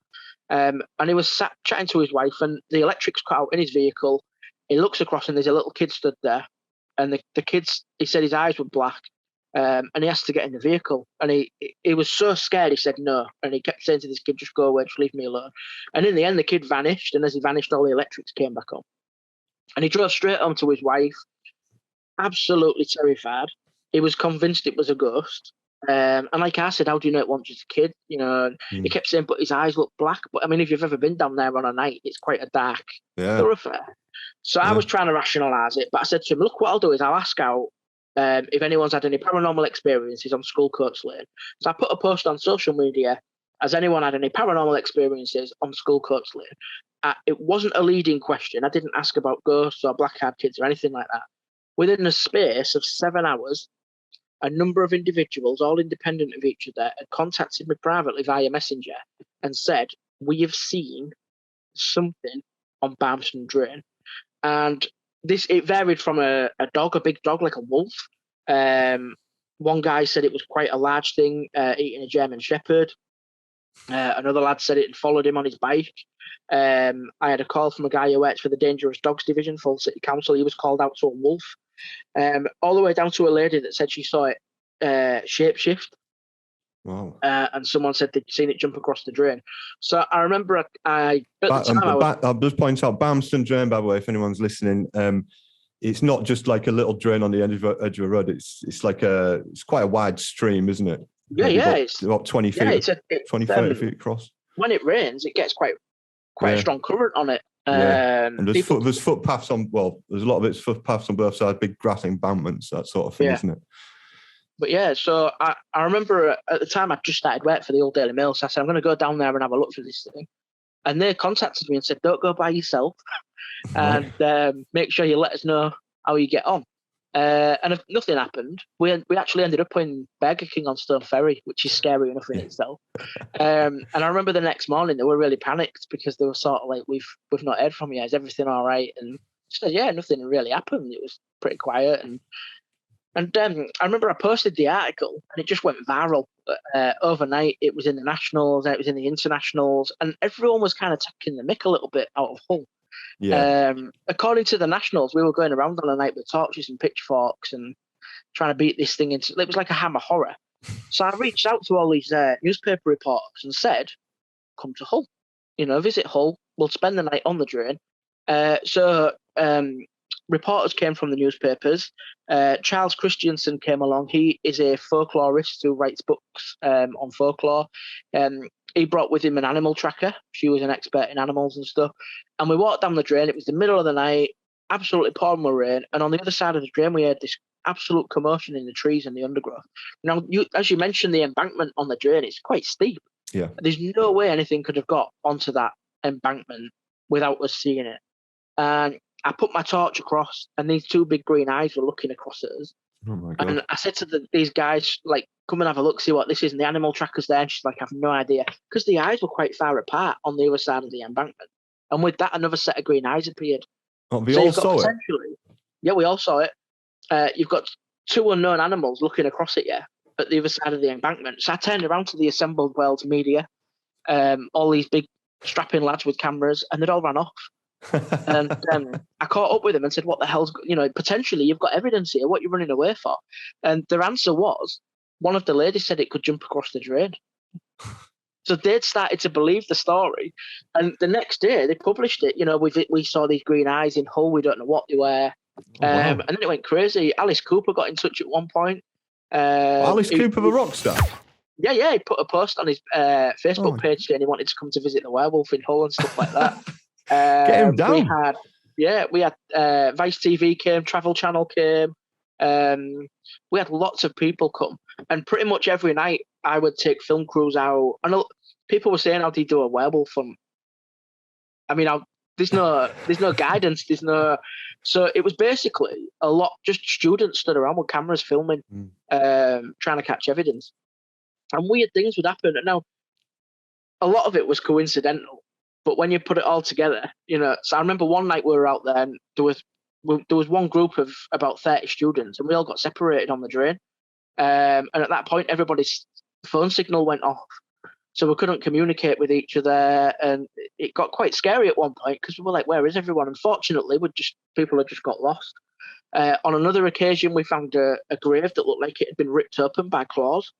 And he was sat chatting to his wife and the electric's cut out in his vehicle. He looks across and there's a little kid stood there. And the kid's, he said his eyes were black. And he asked to get in the vehicle. And he was so scared, he said no. And he kept saying to this kid, just go away, just leave me alone. And in the end, the kid vanished. And as he vanished, all the electrics came back on. And he drove straight home to his wife, absolutely terrified. He was convinced it was a ghost. And like I said, how do you know it wasn't just a kid? You know, he kept saying, but his eyes look black. But I mean, if you've ever been down there on a night, it's quite a dark thoroughfare. So I was trying to rationalise it, but I said to him, look, what I'll do is I'll ask out if anyone's had any paranormal experiences on Skullcoats Lane. So I put a post on social media, has anyone had any paranormal experiences on Skullcoats Lane? it wasn't a leading question. I didn't ask about ghosts or black-eyed kids or anything like that. Within a space of 7 hours, a number of individuals, all independent of each other, had contacted me privately via Messenger and said, we have seen something on Barmston Drain. And it varied from a dog, a big dog like a wolf. One guy said it was quite a large thing, eating a German Shepherd. Another lad said it had followed him on his bike. I had a call from a guy who works for the Dangerous Dogs Division, Full City Council. He was called out to a wolf. All the way down to a lady that said she saw it shapeshift. Wow. And someone said they'd seen it jump across the drain. So I remember at the time I'll just point out Barmston Drain, by the way, if anyone's listening. It's not just like a little drain on the edge of a road. It's quite a wide stream, isn't it? Yeah, it's about 20 feet, 30 feet across. When it rains, it gets quite a strong current on it. And there's footpaths on. Well, there's a lot of it's footpaths on both sides, big grass embankments, that sort of thing, isn't it? But yeah, so I remember at the time I just started work for the Old Daily Mail, so I said I'm going to go down there and have a look for this thing. And they contacted me and said, "Don't go by yourself, and make sure you let us know how you get on." And if nothing happened, we actually ended up in Burger King on Stone Ferry, which is scary enough in itself. And I remember the next morning they were really panicked because they were sort of like, "We've not heard from you. Is everything all right?" And she said, "Yeah, nothing really happened. It was pretty quiet." And I remember I posted the article and it just went viral. Overnight, it was in the nationals, and it was in the internationals, and everyone was kind of taking the mick a little bit out of Hull. Yeah. According to the nationals, we were going around on a night with torches and pitchforks and trying to beat this thing into. It was like a hammer horror. So I reached out to all these newspaper reporters and said, "Come to Hull, visit Hull. We'll spend the night on the drain." So reporters came from the newspapers. Charles Christiansen came along. He is a folklorist who writes books on folklore. He brought with him an animal tracker. She was an expert in animals and stuff. And we walked down the drain. It was the middle of the night, absolutely pouring with rain. And on the other side of the drain, we heard this absolute commotion in the trees and the undergrowth. Now, as you mentioned, the embankment on the drain is quite steep. Yeah. There's no way anything could have got onto that embankment without us seeing it. And I put my torch across, and these two big green eyes were looking across at us. Oh my God. And I said to these guys, like, "Come and have a look, see what this is." And the animal tracker's there. And she's like, "I have no idea." Because the eyes were quite far apart on the other side of the embankment. And with that, another set of green eyes appeared. Oh, we all saw it? Yeah, we all saw it. You've got two unknown animals looking across at you at the other side of the embankment. So I turned around to the assembled world's media, all these big strapping lads with cameras, and they'd all run off. And I caught up with them and said, "What the hell's, potentially you've got evidence here. What are you running away for?" And their answer was, one of the ladies said it could jump across the drain. So they'd started to believe the story. And the next day they published it. We saw these green eyes in Hull. We don't know what they were. Wow. And then it went crazy. Alice Cooper got in touch at one point. Alice Cooper, the rock star? Yeah. He put a post on his Facebook page saying he wanted to come to visit the werewolf in Hull and stuff like that. Get him down. We had Vice TV came, Travel Channel came. We had lots of people come, and pretty much every night I would take film crews out. I know people were saying, "How do you do a werewolf film?" I mean, there's no guidance. So it was basically a lot just students stood around with cameras filming, trying to catch evidence, and weird things would happen. And now a lot of it was coincidental. But when you put it all together, so I remember one night we were out there and there was one group of about 30 students and we all got separated on the drain. And at that point, everybody's phone signal went off. So we couldn't communicate with each other. And it got quite scary at one point because we were like, where is everyone? Unfortunately, people had just got lost. On another occasion, we found a grave that looked like it had been ripped open by claws.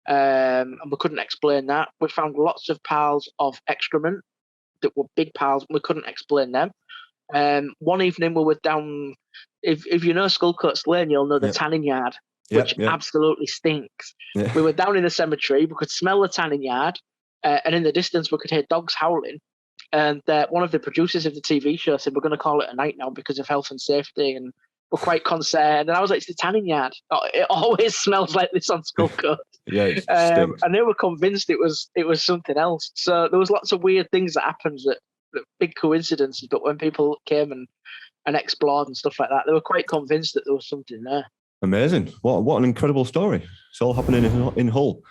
And we couldn't explain that. We found lots of piles of excrement that were big piles. We couldn't explain them. One evening we were down, if you know Skullcoats Lane, you'll know the tanning yard, which absolutely stinks. Yeah. We were down in the cemetery, we could smell the tanning yard, and in the distance we could hear dogs howling. And one of the producers of the TV show said, "We're going to call it a night now because of health and safety," and we're quite concerned. And I was like, "It's the tanning yard. It always smells like this on Skullcoats." And they were convinced it was something else. So there was lots of weird things that happened that big coincidences, but when people came and explored and stuff like that, they were quite convinced that there was something there. Amazing. What an incredible story. It's all happening in Hull.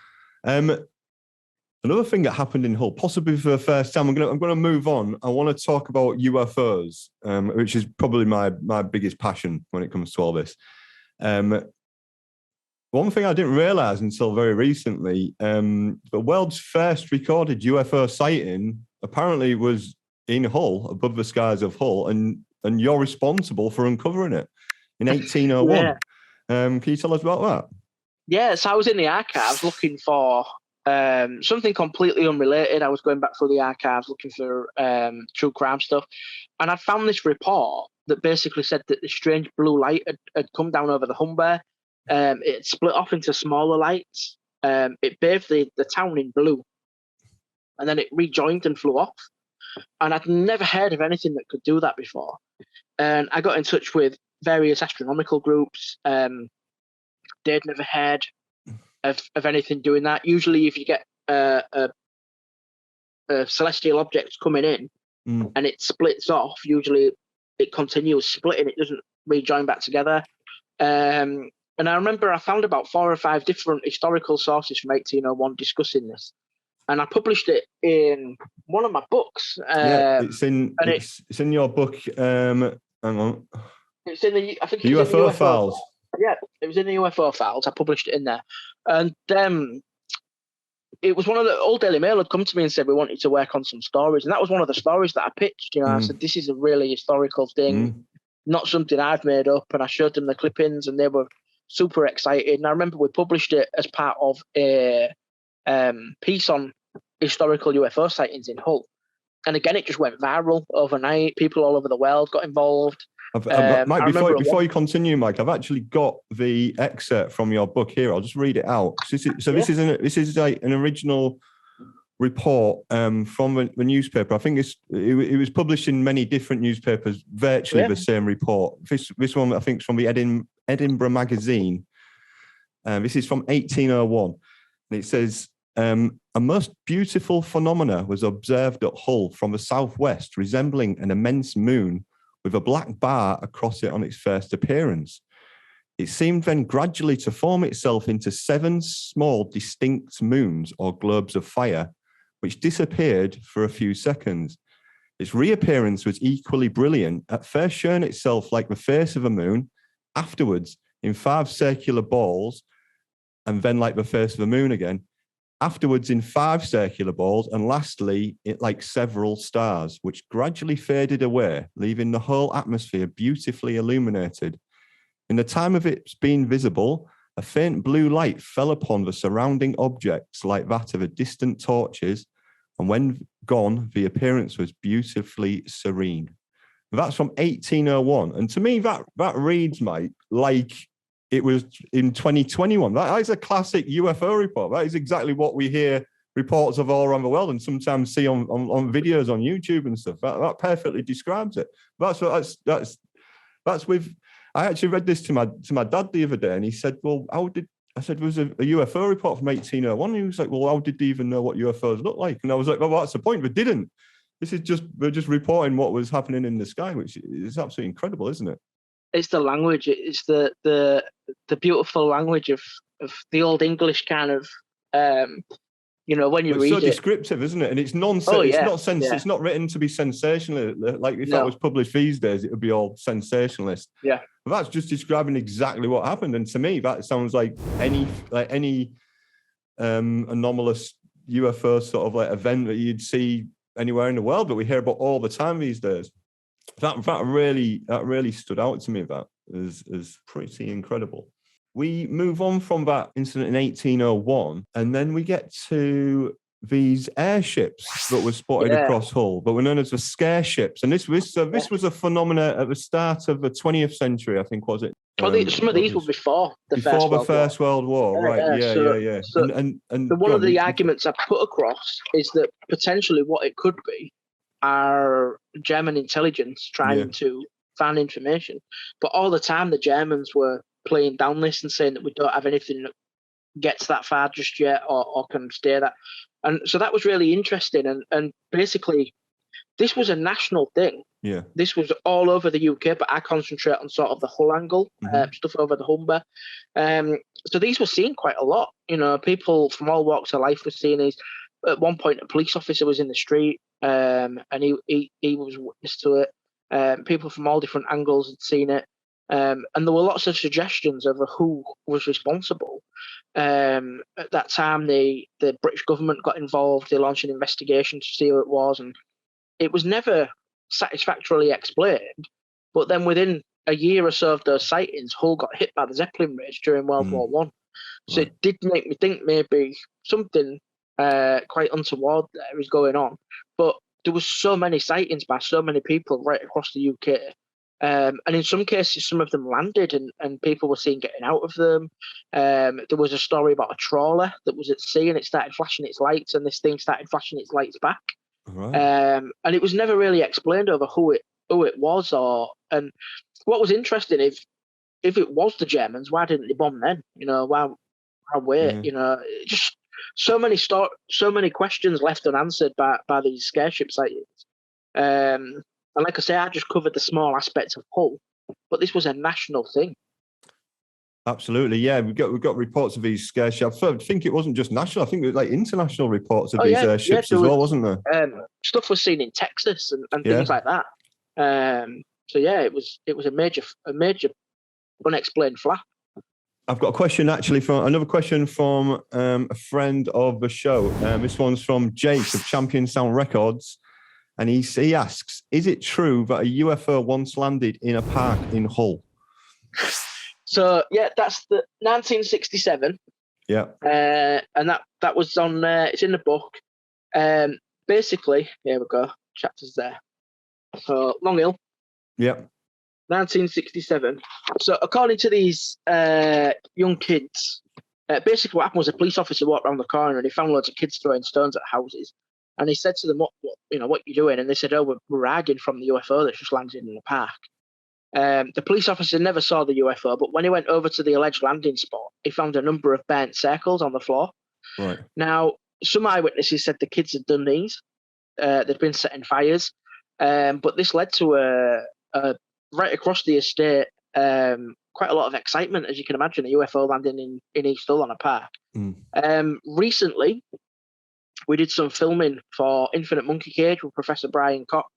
Another thing that happened in Hull, possibly for the first time, I'm going to move on. I want to talk about UFOs, which is probably my biggest passion when it comes to all this. One thing I didn't realise until very recently, the world's first recorded UFO sighting apparently was in Hull, above the skies of Hull, and you're responsible for uncovering it in 1801. Yeah. Can you tell us about that? Yeah, so I was in the archives looking for something completely unrelated. I was going back through the archives looking for true crime stuff, and I found this report that basically said that the strange blue light had come down over the Humber. It split off into smaller lights. It bathed the town in blue, and then it rejoined and flew off. And I'd never heard of anything that could do that before. And I got in touch with various astronomical groups. They'd never heard of anything doing that. Usually, if you get a celestial object coming in and it splits off, usually it continues splitting. It doesn't rejoin back together. And I remember I found about 4 or 5 different historical sources from 1801 discussing this. And I published it in one of my books. It's in your book. Hang on. It's in the, I think the it's UFO in the files. Yeah, it was in the UFO files. I published it in there. And it was one of the old Daily Mail had come to me and said, we want you to work on some stories. And that was one of the stories that I pitched. I said, this is a really historical thing, not something I've made up. And I showed them the clippings and they were super excited. And I remember we published it as part of a piece on historical UFO sightings in Hull. And again, it just went viral overnight. People all over the world got involved. Mike, before you continue, Mike, I've actually got the excerpt from your book here. I'll just read it out. This is like an original report from the newspaper. I think it was published in many different newspapers, virtually the same report. This one, I think, is from the Edinburgh Magazine. This is from 1801. And it says, a most beautiful phenomena was observed at Hull from the southwest, resembling an immense moon with a black bar across it on its first appearance. It seemed then gradually to form itself into 7 small distinct moons or globes of fire, which disappeared for a few seconds. Its reappearance was equally brilliant, at first showing itself like the face of a moon, afterwards in 5 circular balls, and then like the face of a moon again, afterwards in 5 circular balls, and lastly, it like several stars, which gradually faded away, leaving the whole atmosphere beautifully illuminated. In the time of its being visible, a faint blue light fell upon the surrounding objects like that of a distant torches, and when gone, the appearance was beautifully serene. That's from 1801. And to me, that reads, Mike, like it was in 2021. That is a classic UFO report. That is exactly what we hear reports of all around the world and sometimes see on videos on YouTube and stuff. That perfectly describes it. That's with. I actually read this to my dad the other day, and he said, "Well, I said, there was a UFO report from 1801." And he was like, "Well, how did they even know what UFOs look like?" And I was like, "Well, that's the point. They didn't. We're just reporting what was happening in the sky, which is absolutely incredible, isn't it?" It's the language. It's the beautiful language of the old English kind of, when you read it. It's so descriptive, isn't it? And it's nonsense. Oh, yeah. It's not written to be sensational. Like if that was published these days, it would be all sensationalist. Yeah. But that's just describing exactly what happened. And to me, that sounds like any anomalous UFO sort of like event that you'd see anywhere in the world that we hear about all the time these days. That really stood out to me. That is pretty incredible. We move on from that incident in 1801, and then we get to these airships that were spotted across Hull, but were known as the Scareships. And this was a phenomena at the start of the 20th century, I think, was it? Some of these were before the First World War, right? Yeah. So one of the arguments I put across is that potentially what it could be are German intelligence trying to find information, but all the time the Germans were playing down this and saying that we don't have anything that gets that far just yet or can stay that. And so that was really interesting. And basically this was a national thing. Yeah. This was all over the UK, but I concentrate on sort of the Hull angle, stuff over the Humber. So these were seen quite a lot. People from all walks of life were seeing these. At one point, a police officer was in the street, and he was witness to it. People from all different angles had seen it. And there were lots of suggestions over who was responsible. At that time, the British government got involved. They launched an investigation to see who it was, and it was never satisfactorily explained. But then within a year or so of those sightings, Hull got hit by the Zeppelin rage during World War One. So it did make me think maybe something quite untoward there is going on. But there was so many sightings by so many people right across the UK. And in some cases, some of them landed and people were seen getting out of them. There was a story about a trawler that was at sea and it started flashing its lights, and this thing started flashing its lights back. Right. And it was never really explained over who it was, and what was interesting, if it was the Germans, why didn't they bomb then? Why wait? Just so many questions left unanswered by these Scareship sightings. And like I say, I just covered the small aspects of Hull, but this was a national thing. Absolutely, yeah. We've got reports of these scare ships. I think it wasn't just national. I think it was like international reports of these ships as well, wasn't there? Stuff was seen in Texas and things like that. So yeah, it was a major unexplained flap. I've got a question another question from a friend of the show. This one's from Jake of Champion Sound Records. And he asks, is it true that a UFO once landed in a park in Hull? So, yeah, that's the 1967. Yeah. And that was on, it's in the book. Basically, here we go, chapters there. So, Longhill. Yeah. 1967. So, according to these young kids, basically what happened was a police officer walked around the corner and he found loads of kids throwing stones at houses. And he said to them, what you doing? And they said, oh, we're hiding from the UFO that's just landed in the park. The police officer never saw the UFO, but when he went over to the alleged landing spot, he found a number of burnt circles on the floor. Right. Now, some eyewitnesses said the kids had done these. They'd been setting fires. But this led to right across the estate, quite a lot of excitement, as you can imagine, a UFO landing in East Hull on a park. Recently, we did some filming for Infinite Monkey Cage with Professor Brian Cox,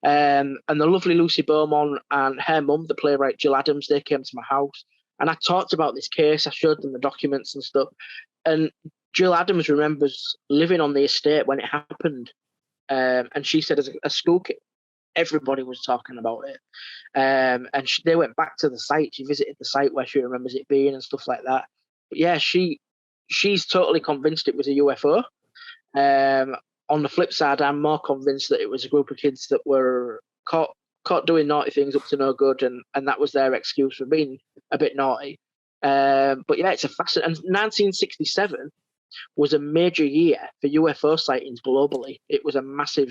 and the lovely Lucy Beaumont and her mum, the playwright Jill Adams. They came to my house, and I talked about this case. I showed them the documents and stuff, and Jill Adams remembers living on the estate when it happened, and she said as a school kid, everybody was talking about it, and they went back to the site. She visited the site where she remembers it being and stuff like that. But yeah, she's totally convinced it was a UFO. On the flip side, I'm more convinced that it was a group of kids that were caught doing naughty things up to no good, and that was their excuse for being a bit naughty. But yeah, it's a fascinating. And 1967 was a major year for UFO sightings globally. It was a massive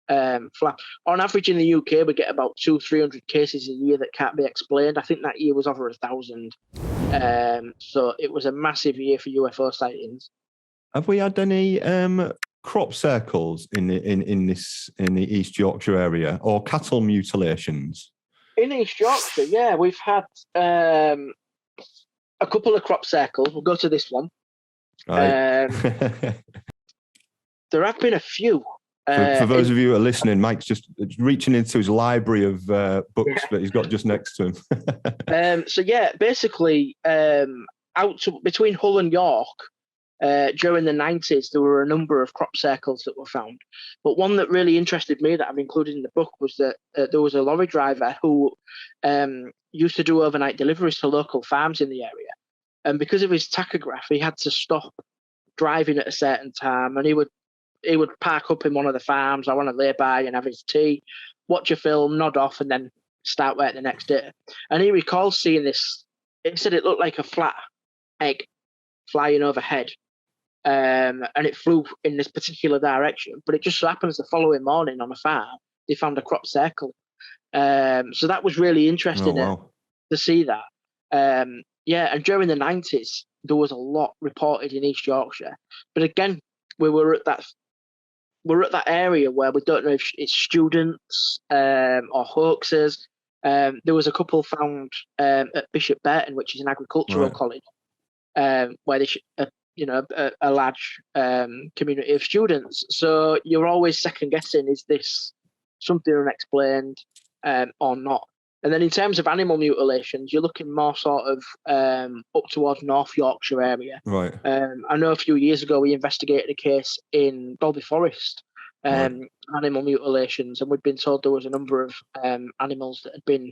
flap. On average in the UK, we get about 200-300 cases a year that can't be explained. I think that year was over 1,000. So it was a massive year for UFO sightings. Have we had any crop circles in the East Yorkshire area, or cattle mutilations? In East Yorkshire, yeah, we've had a couple of crop circles. We'll go to this one. Right. There have been a few. For those of you who are listening, Mike's just reaching into his library of books that he's got just next to him. So yeah, basically, between Hull and York, during the 90s, there were a number of crop circles that were found. But one that really interested me that I've included in the book was that there was a lorry driver who used to do overnight deliveries to local farms in the area. And because of his tachograph, he had to stop driving at a certain time, and he would park up in one of the farms. I want to lay by and have his tea, watch a film, nod off, and then start work the next day. And he recalls seeing this. He said it looked like a flat egg flying overhead. And it flew in this particular direction, but it just so happens the following morning on a farm they found a crop circle. So that was really interesting to see that. And during the 90s there was a lot reported in East Yorkshire, but again we were at that we're at that area where we don't know if it's students or hoaxes. There was a couple found at Bishop Burton, which is an agricultural college, where they a large community of students. So you're always second guessing: is this something unexplained or not? And then in terms of animal mutilations, you're looking more sort of up towards North Yorkshire area. Right. I know a few years ago we investigated a case in Dolby Forest, animal mutilations, and we'd been told there was a number of animals that had been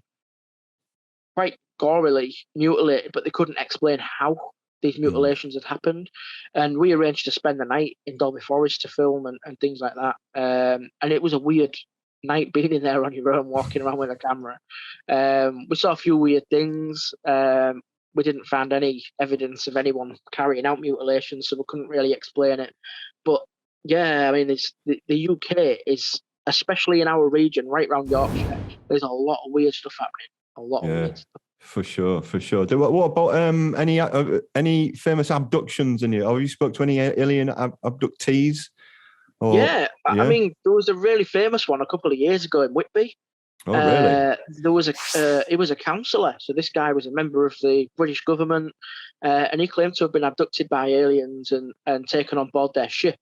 quite gorily mutilated, but they couldn't explain how these mutilations had happened. And we arranged to spend the night in Dolby Forest to film and things like that. And it was a weird night being in there on your own, walking around with a camera. We saw a few weird things. We didn't find any evidence of anyone carrying out mutilations, so we couldn't really explain it. But yeah, I mean, the UK is, especially in our region, right around Yorkshire, there's a lot of weird stuff happening. A lot of weird stuff. For sure. What about any famous abductions in here? Have you spoke to any alien abductees? I mean, there was a really famous one a couple of years ago in Whitby. Oh, really? There was he was a counsellor. So this guy was a member of the British government, and he claimed to have been abducted by aliens and taken on board their ship.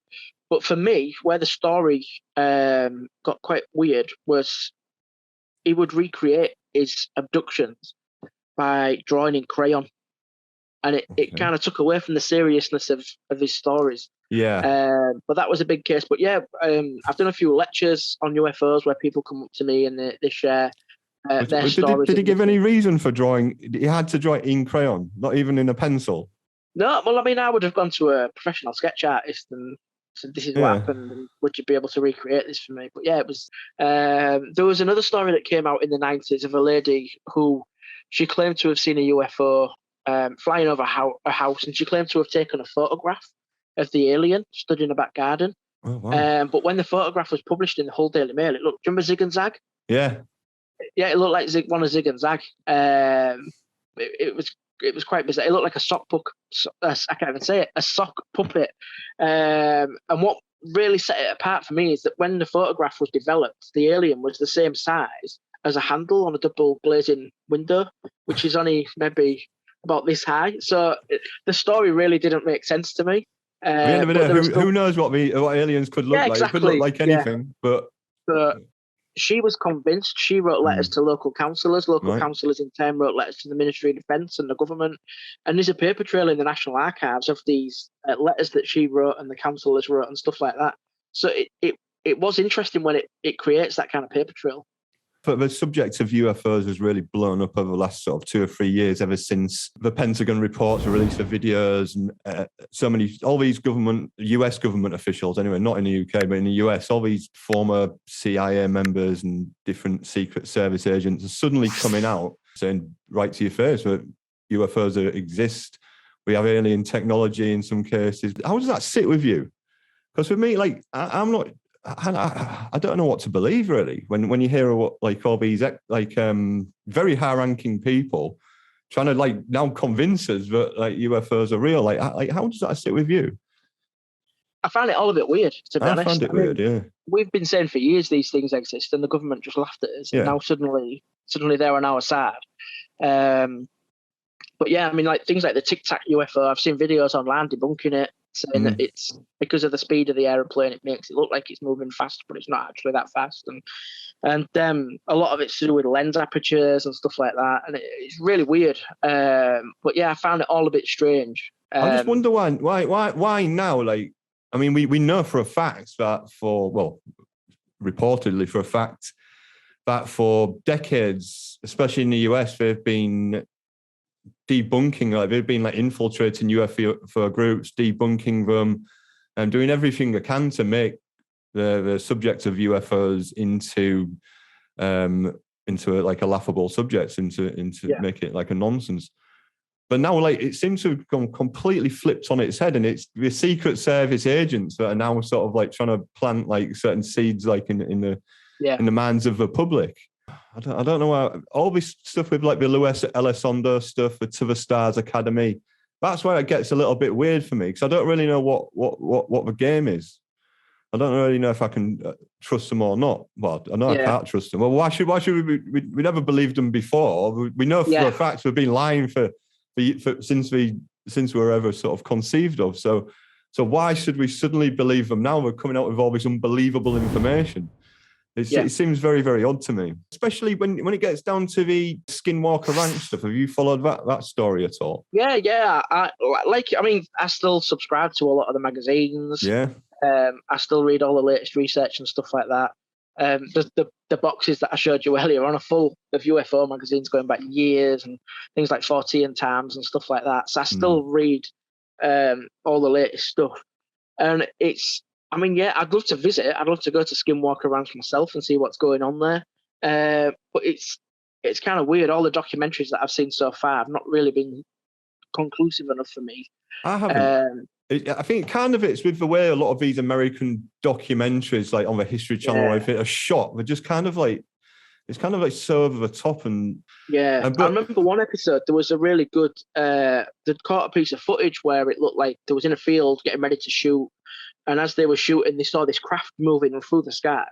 But for me, where the story got quite weird was he would recreate his abductions by drawing in crayon. And it kind of took away from the seriousness of his stories. Yeah. But that was a big case. But yeah, I've done a few lectures on UFOs where people come up to me and they share their stories. Did he give any reason for drawing? He had to draw it in crayon, not even in a pencil? No, well, I mean, I would have gone to a professional sketch artist and said, this is what happened, and would you be able to recreate this for me? But yeah, it was. There was another story that came out in the 90s of a lady who she claimed to have seen a UFO flying over a house, and she claimed to have taken a photograph of the alien stood in a back garden. Oh, wow. But when the photograph was published in the Hull Daily Mail, it looked, do you remember Zig and Zag? Yeah. Yeah, it looked like one of Zig and Zag. It was quite bizarre. It looked like a sock puppet. I can't even say it. A sock puppet. And what really set it apart for me is that when the photograph was developed, the alien was the same size as a handle on a double glazing window, which is only maybe about this high. So the story really didn't make sense to me. Who knows what aliens could look like? Exactly. It could look like anything, but she was convinced. She wrote letters to local councillors. Local councillors in turn wrote letters to the Ministry of Defence and the government. And there's a paper trail in the National Archives of these letters that she wrote and the councillors wrote and stuff like that. So it was interesting when it creates that kind of paper trail. But the subject of UFOs has really blown up over the last sort of 2 or 3 years, ever since the Pentagon reports were released of videos and all these US government officials, anyway, not in the UK, but in the US, all these former CIA members and different Secret Service agents are suddenly coming out saying right to your face that UFOs exist. We have alien technology in some cases. How does that sit with you? Because with me, like, I don't know what to believe, really, when you hear what, like, all these very high-ranking people trying to, like, now convince us that, like, UFOs are real. Like how does that sit with you? I find it all a bit weird, to be honest. I find it weird, yeah. We've been saying for years these things exist, and the government just laughed at us. Yeah. And now suddenly they're on our side. But yeah, I mean, like things like the Tic Tac UFO, I've seen videos online debunking it, saying that it's because of the speed of the aeroplane, it makes it look like it's moving fast, but it's not actually that fast. And a lot of it's to do with lens apertures and stuff like that, and it's really weird. But yeah, I found it all a bit strange. I just wonder why now? Like, I mean, we know for a fact that reportedly for a fact that for decades, especially in the US, they've been debunking, like they've been like infiltrating UFO groups, debunking them, and doing everything they can to make the subject of UFOs into like a laughable subject, make it like a nonsense. But now, like, it seems to have gone completely flipped on its head, and it's the Secret Service agents that are now sort of like trying to plant like certain seeds, like in the minds of the public. I don't know how, all this stuff with like the Luis Elizondo stuff, the To the Stars Academy. That's where it gets a little bit weird for me, because I don't really know what the game is. I don't really know if I can trust them or not. Well, I know I can't trust them. Well, why should we never believed them before? We know for a fact we've been lying for since we were ever sort of conceived of. So why should we suddenly believe them now? We're coming out with all this unbelievable information. It seems very, very odd to me, especially when it gets down to the Skinwalker Ranch stuff. Have you followed that story at all? Yeah. I still subscribe to a lot of the magazines. Yeah. I still read all the latest research and stuff like that. The boxes that I showed you earlier are full of UFO magazines going back years and things like 14 Times and stuff like that. So I still read all the latest stuff. And I'd love to visit. I'd love to go to Skinwalker Ranch myself and see what's going on there. But it's kind of weird. All the documentaries that I've seen so far have not really been conclusive enough for me. I haven't. I think kind of it's with the way a lot of these American documentaries, like on the History Channel, I think, are shot. They're just kind of like, it's kind of like so over the top. And I remember one episode, there was a really good, they'd caught a piece of footage where it looked like they was in a field getting ready to shoot. And as they were shooting, they saw this craft moving through the sky.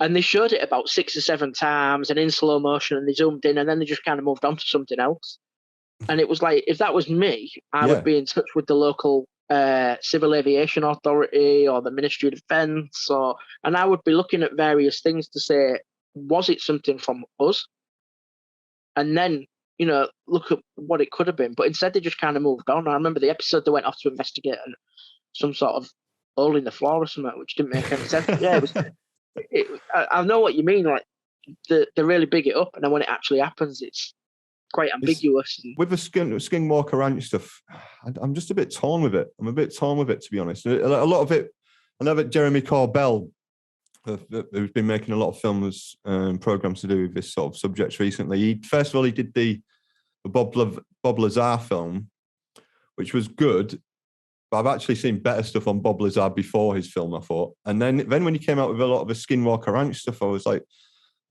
And they showed it about 6 or 7 times and in slow motion, and they zoomed in, and then they just kind of moved on to something else. And it was like, if that was me, I would be in touch with the local Civil Aviation Authority or the Ministry of Defence, and I would be looking at various things to say, was it something from us? And then, look at what it could have been. But instead, they just kind of moved on. I remember the episode they went off to investigate some sort of hole in the floor or something, which didn't make any sense. Yeah, I know what you mean. Like they really big it up, and then when it actually happens, it's quite ambiguous. With the Skinwalker Ranch stuff, I'm just a bit torn with it. I'm a bit torn with it, to be honest. A lot of it, I know that Jeremy Corbell, who's been making a lot of films and programs to do with this sort of subjects recently. He did the Bob Lazar film, which was good. But I've actually seen better stuff on Bob Lazar before his film, I thought. And then when he came out with a lot of the Skinwalker Ranch stuff, I was like,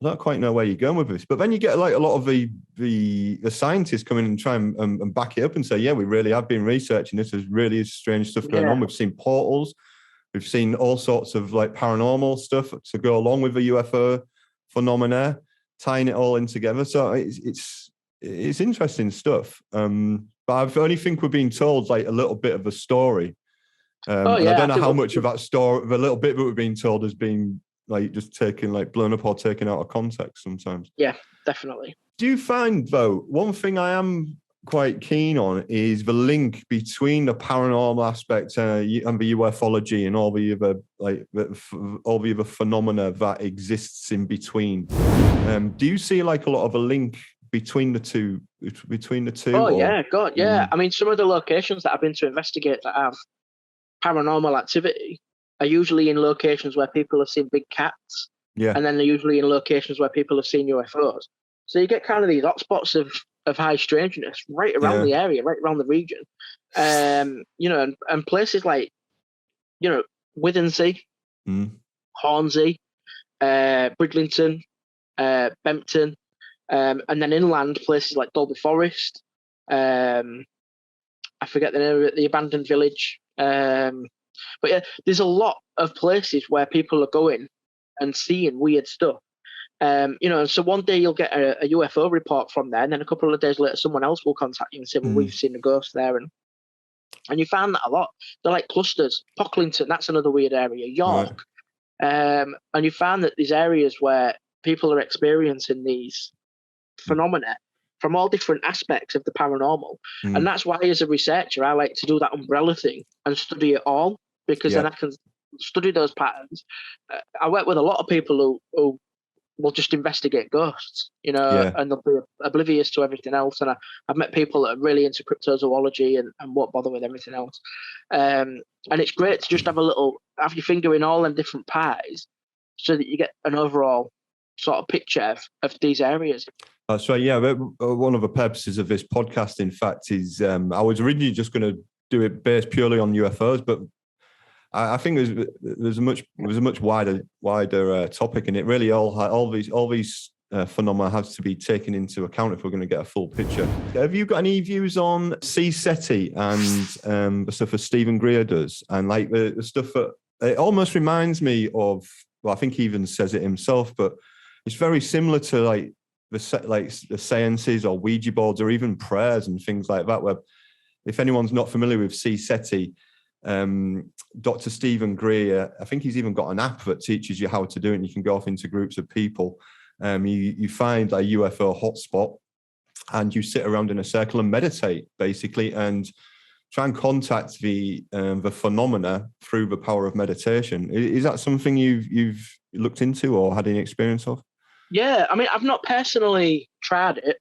I don't quite know where you're going with this. But then you get like a lot of the scientists come in and try and back it up and say, yeah, we really have been researching this. There's really strange stuff going on. We've seen portals. We've seen all sorts of like paranormal stuff to go along with the UFO phenomena, tying it all in together. So it's interesting stuff. But I only think we're being told like a little bit of a story. I don't know how much of that story, the little bit that we're being told has been like just taken, like blown up or taken out of context sometimes. Yeah, definitely. Do you find though, one thing I am quite keen on is the link between the paranormal aspect and the ufology and all the other phenomena that exists in between. Do you see like a lot of a link between the two? Yeah, God, yeah. I mean, some of the locations that I've been to investigate that have paranormal activity are usually in locations where people have seen big cats. Yeah. And then they're usually in locations where people have seen UFOs. So you get kind of these hotspots of high strangeness right around the area, right around the region. And places like, Withensea, Hornsey, Bridlington, Bempton, and then inland places like Dolby Forest. I forget the name of it, the abandoned village. But yeah, there's a lot of places where people are going and seeing weird stuff. And so one day you'll get a UFO report from there, and then a couple of days later, someone else will contact you and say, well, we've seen a ghost there. And you find that a lot. They're like clusters. Pocklington, that's another weird area. York. Right. And you find that these areas where people are experiencing these phenomena from all different aspects of the paranormal. And that's why, as a researcher, I like to do that umbrella thing and study it all, because then I can study those patterns. I work with a lot of people who will just investigate ghosts, and they'll be oblivious to everything else. And I've met people that are really into cryptozoology and won't bother with everything else. And it's great to just have your finger in all them different pies so that you get an overall sort of picture of these areas. That's right. Yeah, one of the purposes of this podcast, in fact, is I was originally just going to do it based purely on UFOs, but I think there's a much wider topic, and it really all these phenomena has to be taken into account if we're going to get a full picture. Have you got any views on C SETI and the stuff that Stephen Greer does, and like the stuff that it almost reminds me of, well, I think he even says it himself, but it's very similar to like the seances or Ouija boards or even prayers and things like that, where if anyone's not familiar with C. SETI, Dr. Stephen Greer, I think he's even got an app that teaches you how to do it, and you can go off into groups of people. You find a UFO hotspot and you sit around in a circle and meditate, basically, and try and contact the phenomena through the power of meditation. Is that something you've looked into or had any experience of? Yeah, I mean, I've not personally tried it,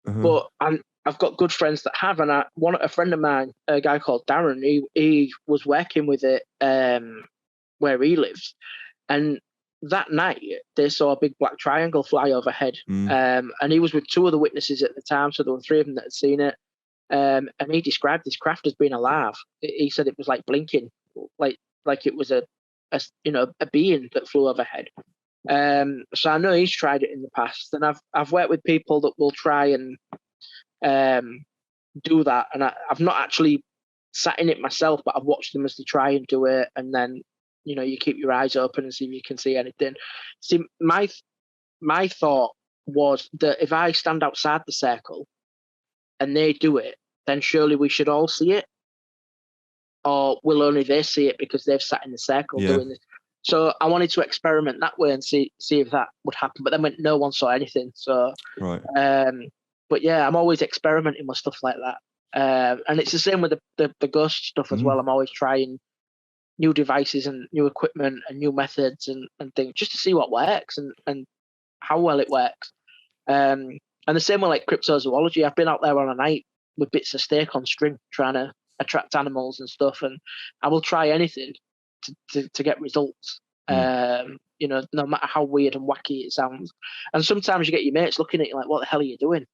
but I've got good friends that have, and a friend of mine, a guy called Darren, he was working with it where he lives, and that night they saw a big black triangle fly overhead, and he was with two other witnesses at the time, so there were three of them that had seen it, and he described this craft as being alive. He said it was like blinking, like it was a being that flew overhead. So I know he's tried it in the past, and I've worked with people that will try and do that, and I've not actually sat in it myself, but I've watched them as they try and do it, and then you keep your eyes open and see if you can see anything. See, my thought was that if I stand outside the circle and they do it, then surely we should all see it, or will only they see it because they've sat in the circle doing this? So I wanted to experiment that way and see if that would happen, but then no one saw anything. So right. But yeah, I'm always experimenting with stuff like that, and it's the same with the ghost stuff as well. I'm always trying new devices and new equipment and new methods and things just to see what works and how well it works. And the same with like cryptozoology. I've been out there on a night with bits of steak on string trying to attract animals and stuff, and I will try anything to get results. No matter how weird and wacky it sounds. And sometimes you get your mates looking at you like, what the hell are you doing?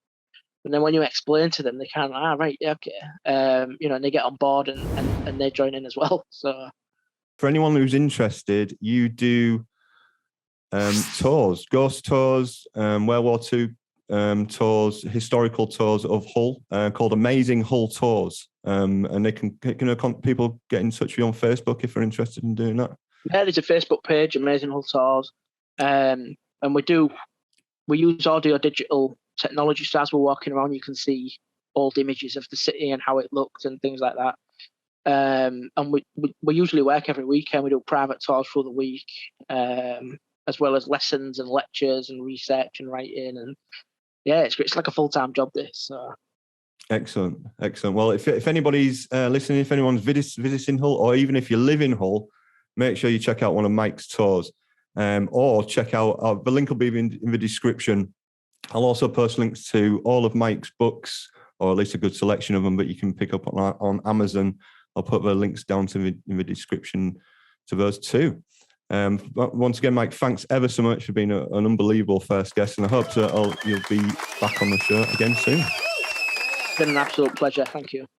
And then when you explain to them, they kind of, right, yeah, okay. And they get on board and they join in as well. So for anyone who's interested, you do tours, ghost tours, World War II tours, historical tours of Hull, called Amazing Hull Tours. And they can people get in touch with you on Facebook if they're interested in doing that? Yeah, there's a Facebook page, Amazing Hull Tours. And we use audio digital technology, so as we're walking around, you can see old images of the city and how it looked and things like that. And we usually work every weekend. We do private tours through the week, as well as lessons and lectures and research and writing. And yeah, it's like a full-time job, this. So. Excellent. Well, if anybody's listening, if anyone's visiting Hull, or even if you live in Hull, make sure you check out one of Mike's tours, or check out the link will be in the description. I'll also post links to all of Mike's books, or at least a good selection of them that you can pick up on Amazon. I'll put the links down in the description to those too. But once again, Mike, thanks ever so much for being an unbelievable first guest, and I hope that you'll be back on the show again soon. It's been an absolute pleasure. Thank you.